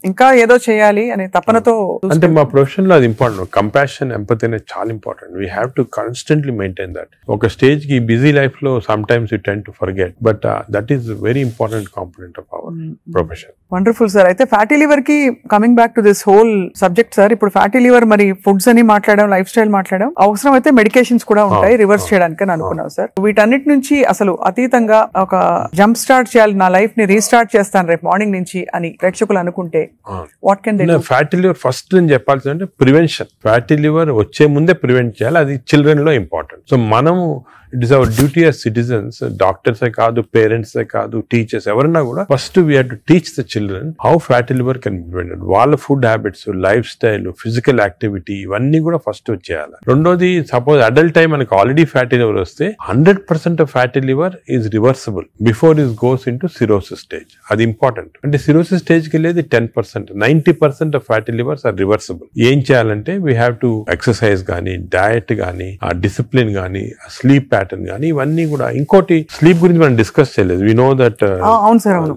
ఇంకా ఏదో చేయాలి అనే తపనతో. అంటే మా ప్రొఫెషన్ లో అది ఇంపార్టెంట్, కంపాషన్, ఎంపతి అనేది చాలా important. We have to constantly maintain that. ఒక స్టేజ్ కి బిజీ లైఫ్ లో some times you tend to forget, but that is very important component of our profession. Wonderful sir. అయితే fatty liver కి coming back to this whole subject sir, ఇప్పుడు fatty liver మరి foods అని మాట్లాడడం, life style మాట్లాడడం, అవసరం అయితే medications కూడా ఉంటాయి రివర్స్ చేయడానికి అని అనుకున్నాం సార్. వీటన్నిటి నుంచి అసలు అతీతంగా ఒక జంప్ స్టార్ట్ చేయాలి, నా లైఫ్ ని రీస్టార్ట్ చేస్తాను రేపు మార్నింగ్ నుంచి అని ప్రేక్షకులు అనుకుంటే what can they do? Fatty liver first నేను చెప్పాల్సింది అంటే ప్రివెన్షన్. ఫ్యాటీ లివర్ వచ్చే ముందే ప్రివెంట్ చేయాలి, అది చిల్డ్రన్ లో ఇంపార్టెంట్. సో మనము it is our duty as citizens, డాక్టర్సే కాదు, పేరెంట్సే కాదు, టీచర్స్ ఎవరన్నా కూడా first we have to teach the children how fatty liver can be prevented. వాళ్ళ food habits, lifestyle, physical activity ఇవన్నీ కూడా ఫస్ట్ వచ్చేయాలి. రెండోది, సపోజ్ అడల్ట్ టైం మనకి ఆల్రెడీ ఫ్యాటీ లివర్ వస్తే 100% of fatty liver is reversible before is goes into cirrhosis stage. అది important. అంటే cirrhosis stage కి వెళ్ళేది 10%, 90% of fatty livers are reversible. ఏం చేయాలంటే వీ హ్యావ్ టు ఎక్సర్సైజ్ కానీ, డయట్ కానీ, ఆ డిసిప్లిన్ కానీ, స్లీప్ ప్యాటర్న్ కానీ, ఇవన్నీ కూడా. ఇంకోటి, స్లీప్ గురించి మనం డిస్కస్ చేయలేదు. వి నో దట్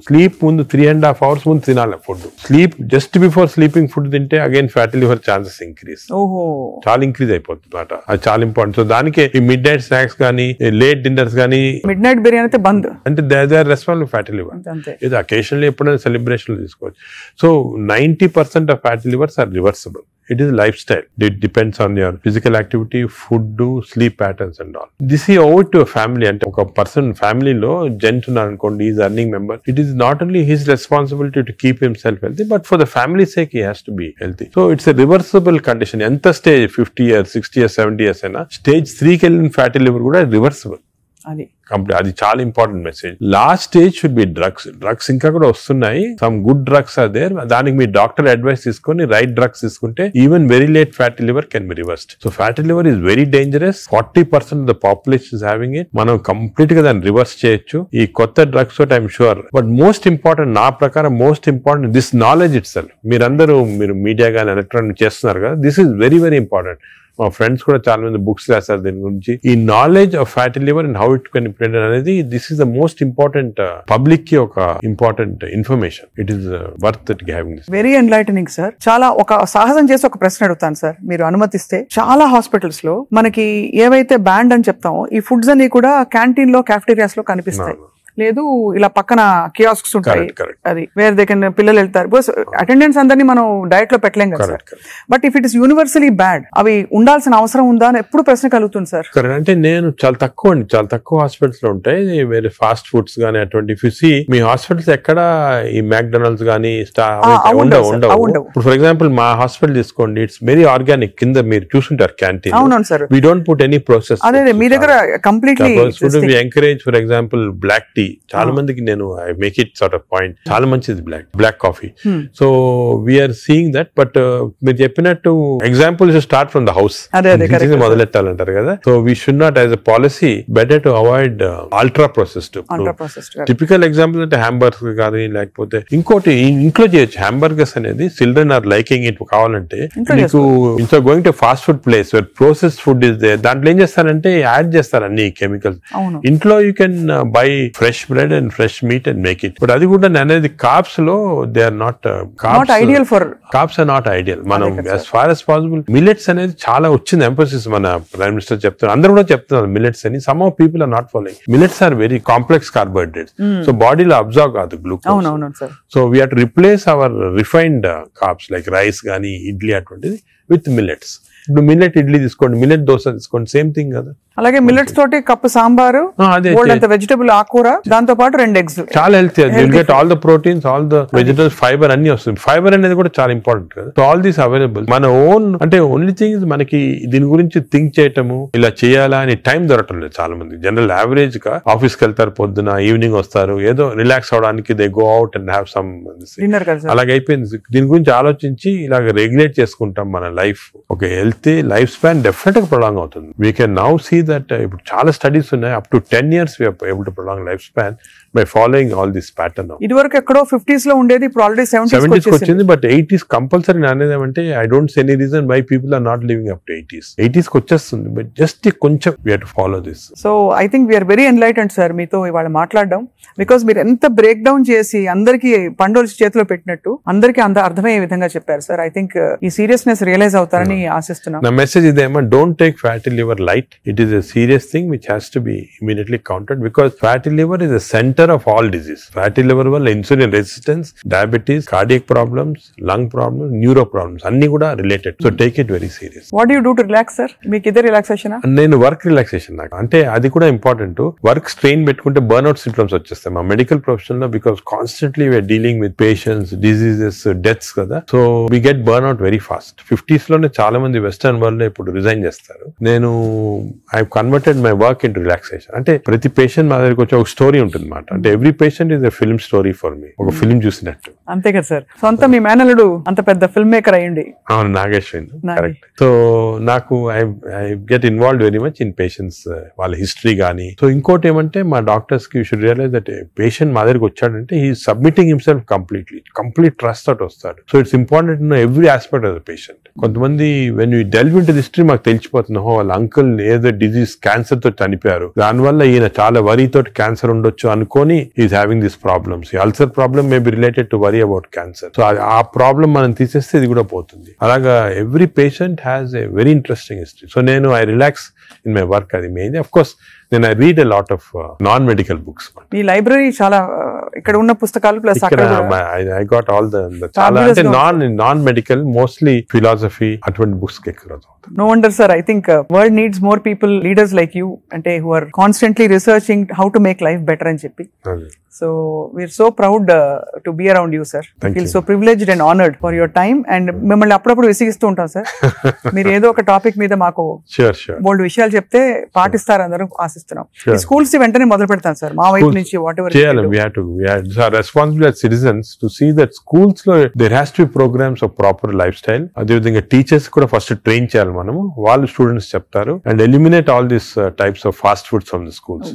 స్లీప్ ముందు 3.5 hours ముందు తినాలి food. Sleep just before sleeping food తింటే again fatty liver chances increase, చాలా ఇంక్రీజ్ అయిపోతుంది అన్నమాట. అది చాలా ఇంపార్టెంట్. సో దానికి ఈ మిడ్ నైట్ స్నాక్స్ కానీ, లేట్ డిన్నర్స్ కానీ, మిడ్ నైట్ బిర్యానీ అయితే బంద్, అంటే they are responsible fatty liver. ఇది అకేషన్లీ ఎప్పుడైనా సెలబ్రేషన్ తీసుకోవచ్చు. So 90% of fatty livers are reversible. It is lifestyle. It depends on your physical activity, food, sleep patterns and all. This is over to a family. And a person family lo gent unnarukondi, is earning member. It is not only his responsibility to keep himself healthy, but for the family's sake he has to be healthy. So it's a reversible condition. Enta stage 50 years, 60 years, 70 years aina stage 3 ki ellin fatty liver kuda reversible. అది అది చాలా important message. Last stage should be drugs ఇంకా కూడా వస్తున్నాయి, some good drugs are there. దానికి మీ doctor advice తీసుకొని right drugs తీసుకుంటే even very late fatty liver can be reversed. So fatty liver is very dangerous. 40% of the population is having it. మనం complete గా దాన్ని రివర్స్ చేయొచ్చు ఈ కొత్త డ్రగ్స్ తోటి, I'm sure. But most important, నా ప్రకారం most important this knowledge it self. మీరు మీడియా కానీ ఎలక్ట్రానిక్ చేస్తున్నారు కదా, this is very very important. మా ఫ్రెండ్స్ కూడా చాలా మంది బుక్స్ రాస్తారు దీని గురించి. ఈ knowledge of fatty liver and how it can implement అనేది, this is the most important public కి ఒక important information. It is worth it having this. Very enlightening sir. చాలా ఒక సాహసం చేసి ఒక ప్రశ్న అడుగుతాను సార్, మీరు అనుమతిస్తే. చాలా హాస్పిటల్స్ లో మనకి ఏవైతే బ్యాండ్ అని చెప్తామో ఈ ఫుడ్స్ అన్ని కూడా క్యాంటీన్ లో, క్యాఫ్టేరియాస్ లో కనిపిస్తాయి. లేదు ఇలా పక్కన కియాస్క్స్ ఉంటాయి, అది వేర్ దే కెన్, పిల్లలు వెళ్తారు. బికాస్ అటెండెన్స్ అందరినీ మనం డైట్ లో పెట్టలేం కదా sir. But if it is universally bad, అవి ఉండాల్సిన అవసరం ఉందా అని ఎప్పుడు ప్రశ్న కలుగుతుంది సార్. అంటే నేను చాలా తక్కువ హాస్పిటల్స్ లో ఉంటాయి వేరే ఫాస్ట్ ఫుడ్స్ గానీ అటువంటి. మీ హాస్పిటల్స్ ఎక్కడ ఈ మ్యాక్డొనాల్డ్స్ గానీ ఉండవు. ఇప్పుడు ఫర్ ఎగ్జాంపుల్ మా హాస్పిటల్ తీసుకోండి, ఇట్స్ వెరీ ఆర్గానిక్. కింద మీరు చూసుంటారు క్యాంటీన్. అవును sir. We don't put any process. అదే మీ దగ్గర completely encourage. For example black tea, చాలా మందికి నేను I make it sort of point, చాలా మంచిది black coffee. So we're seeing that. But మీరు చెప్పినట్టు example start from the house మొదలెట్టాలంటారు కదా. So we should not as a policy better to avoid ultra processed. Typical example అంటే hamburger కానీ, లేకపోతే ఇంకోటి ఇంట్లో చేయొచ్చు. హ్యాంబర్గర్స్ అనేది చిల్డ్రన్ ఆర్ లైకింగ్ ఇట్. కావాలంటే మీకు ఇంట్లో going to fast food place where processed food is there, దాంట్లో ఏం చేస్తారంటే యాడ్ చేస్తారు అన్ని కెమికల్స్. ఇంట్లో you can buy fresh bread and fresh meat and make it. But అది కూడా అనేది carbs లో they are not ideal for carbs are not ideal. మనం as far as possible millets అనేది చాలా వచ్చింది emphasis. మన ప్రైమ్ మినిస్టర్ చెప్తున్నారు, అందరూ కూడా చెప్తున్నారు millets అని. some of people are not following. Millets are very complex carbohydrates, so బాడీలో అబ్జార్బ్ కాదు glucose. so we have to replace our refined carbs like rice గానీ ఇడ్లీ అటువంటిది with millets. ఇప్పుడు మిల్లెట్ ఇడ్లీ తీసుకోండి, మిల్లెట్ దోశ తీసుకోండి, సేమ్ థింగ్ కదా. అలాగే మిల్లెట్స్ తోటి కప్పు సాంబారు, వెజిటబుల్ ఆకుకూర, దాంతో పాటు 2 eggs, చాలా healthy. You'll get all the proteins, all the vegetables, fibre అన్ని వస్తుంది. ఫైబర్ అనేది కూడా చాలా ఇంపార్టెంట్ కదా. So all these available. మన ఓన్ అంటే ఓన్లీ థింగ్ మనకి దీని గురించి థింక్ చేయటము, ఇలా చేయాలా అని టైం దొరకటం లేదు చాలా మంది. జనరల్ యావరేజ్ గా ఆఫీస్ కి వెళ్తారు, పొద్దున ఈవినింగ్ వస్తారు, ఏదో రిలాక్స్ అవడానికి they go out and have some dinner. అలాగే అయిపోయింది. దీని గురించి ఆలోచించి ఇలాగ రెగ్యులేట్ చేసుకుంటాం మన లైఫ్. ఒక హెల్తీ లైఫ్ స్పాన్ డెఫినెట్ గా ప్రొలాంగ్ అవుతుంది. We can now see that ఇప్పుడు చాలా స్టడీస్ ఉన్నాయి, up to 10 years we are able to prolong life span by following all this pattern. ఇదివరకు ఎక్కడో 50s లో ఉండేది, ఇప్పుడు ఆల్రెడీ 70s వచ్చింది. బట్ 80s కంపల్సరీ అనేది ఏమంటే I don't see any reason why people are not living up to 80s కి వచ్చేస్తుంది. బట్ జస్ట్ కొంచెం we have to follow this. So I think we're very enlightened sir మీతో ఇవాళ మాట్లాడడం. Because మీరు ఎంత బ్రేక్ డౌన్ చేసి అందరికి పండోలు చేతిలో పెట్టినట్టు అందరికి అర్థమయ్యే విధంగా చెప్పారు సార్. ఐ థింక్ ఈ సీరియస్నెస్ రియలైజ్ అవుతారని ఆశిస్తున్నాను. నా మెసేజ్ ఇదేమో, don't take fatty liver light. It is a serious thing which has to be immediately counted, because fatty liver is the center of all disease. Fatty liver వల్ల insulin resistance, diabetes, cardiac problems, lung problems, neuro problems అన్ని కూడా related. So take it very serious. What do you do to relax sir? మీకు ఇదే relaxation? నేను work relaxation. నాకు అంటే అది కూడా ఇంపార్టెంట్. వర్క్ స్ట్రెయిన్ పెట్టుకుంటే బర్న్అవుట్ సింప్టమ్స్ వచ్చేస్తాయి మా మెడికల్ ప్రొఫెషన్ లో. Because constantly we're dealing with patients, diseases, deaths కదా. So we get burnout very fast. 50s లోనే చాలా మంది వెస్టర్న్ వరల్డ్ లో ఇప్పుడు రిజైన్ చేస్తారు. నేను I converted my work into relaxation. అంటే ప్రతి పేషెంట్ మా దగ్గరికి వచ్చి ఒక స్టోరీ ఉంటుంది అన్నమాట. అంటే every patient is a film story for me. ఒక ఫిల్మ్ చూసినట్టు. అంతే కదా సార్. సొంత మీ మేనల్లుడు అంత పెద్ద ఫిల్మ్ మేకర్ అయ్యండి. అవును, నాగేశ్వరి. కరెక్ట్. సో నాకు I get involved very much in patients, వాళ్ళ హిస్టరీ కానీ. సో ఇంకోటి ఏమంటే మా డాక్టర్స్ కి you should realise that patient మా దగ్గరికి వచ్చాడంటే he submitting himself complete trust తోటి వస్తాడు. So it's important know every aspect of the patient. కొంతమంది when you delve into the history మాకు తెలిసిపోతుంది, వాళ్ళ అంకుల్ ఏదో డిజీజ్ క్యాన్సర్ తో చనిపోయారు, దానివల్ల ఈయన చాలా వరీ తోటి క్యాన్సర్ ఉండొచ్చు అనుకొని is having this problems. Ulcer problem may be related to worry about cancer. So ఆ ప్రాబ్లమ్ మనం తీసేస్తే ఇది కూడా పోతుంది. అలాగా every patient has a very interesting history. So నేను I relax in my work. అది మెయిన్. అఫ్ కోర్స్ నేను I read a lot of non medical books. ఈ లైబ్రరీ చాలా ఇక్కడ ఉన్న పుస్తకాలు plus I got all the చాలా అంటే నాన్ మెడికల్, మోస్ట్లీ ఫిలాసఫీ అటువంటి బుక్స్ ఎక్కువ. No wonder, sir. I think world needs more people, leaders like you, ante who are constantly researching how to make life better and cheppi. So we're so proud to be around you, sir. I feel so privileged and honored for your time. And మిమ్మల్ని అప్పుడప్పుడు విసిగిస్తూ ఉంటాం sir. మీరు ఏదో ఒక topic మీద మాకు బోల్డ్ విషయాలు చెప్తే పాటిస్తారు అందరూ ఆశిస్తున్నాం. ఈ స్కూల్స్ వెంటనే మొదలు పెడతాం సార్ మా వైపు నుంచి. What ever we are responsible as citizens to see that schools లో there has to be programs of proper lifestyle. అదే విధంగా టీచర్స్ కూడా ఫస్ట్ ట్రైన్ చేయాలి మనము. వాళ్ళు స్టూడెంట్స్ చెప్తారు and eliminate all this types of fast foods from the schools.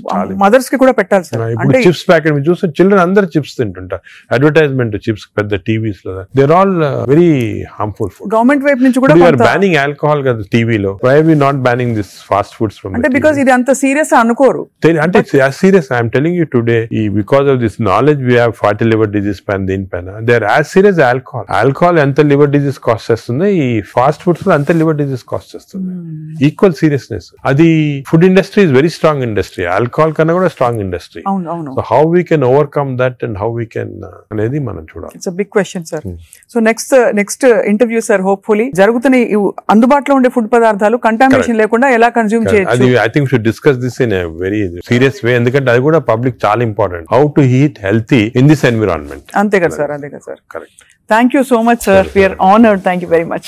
Mothers కి కూడా పెట్టాలి సార్. ఇప్పుడు చిప్స్ ప్యాకెట్ చూస్తే చిల్డ్రన్ అందరు చిప్స్ తింటుంటారు. అడ్వర్టైజ్మెంట్ చిప్స్ పెద్ద టీవీస్ లో there all very harmful food. Government వైపు నుంచి కూడా బ్యానింగ్ ఆల్కహాల్ కదా టీవీలో. Why are we not banning this fast foods from? అంటే బికాజ్ ఇది అంత సీరియస్ అనుకోరు. అంటే serious I'm telling you today because of this knowledge we have fatty liver disease పైన దీనిపైన they are as serious alcohol. Alcohol ఎంత liver disease cost చేస్తుంది, ఈ ఫాస్ట్ ఫుడ్స్ లో అంత లివర్ డిజీస్ కాస్ట్ చేస్తుంది. Equal seriousness. అది food industry is very strong industry. Alcohol కన్నా కూడా strong industry. So how we can overcome that and how we can అనేది మనం చూడాలి. It's a big question, sir. So next interview, sir, hopefully జరుగుతున్న అందుబాటులో ఉండే food పదార్థాలు కంటామినేషన్ లేకుండా ఎలా కన్స్యూమ్ చేయొచ్చు. అది I think we should discuss this in a very serious way. ఎందుకంటే అది కూడా పబ్లిక్ చాలా important. How to eat healthy in this environment. అంతే కదా సార్, అంతే కదా sir. Correct. Thank you so much, sir. We are honored. Thank you very much.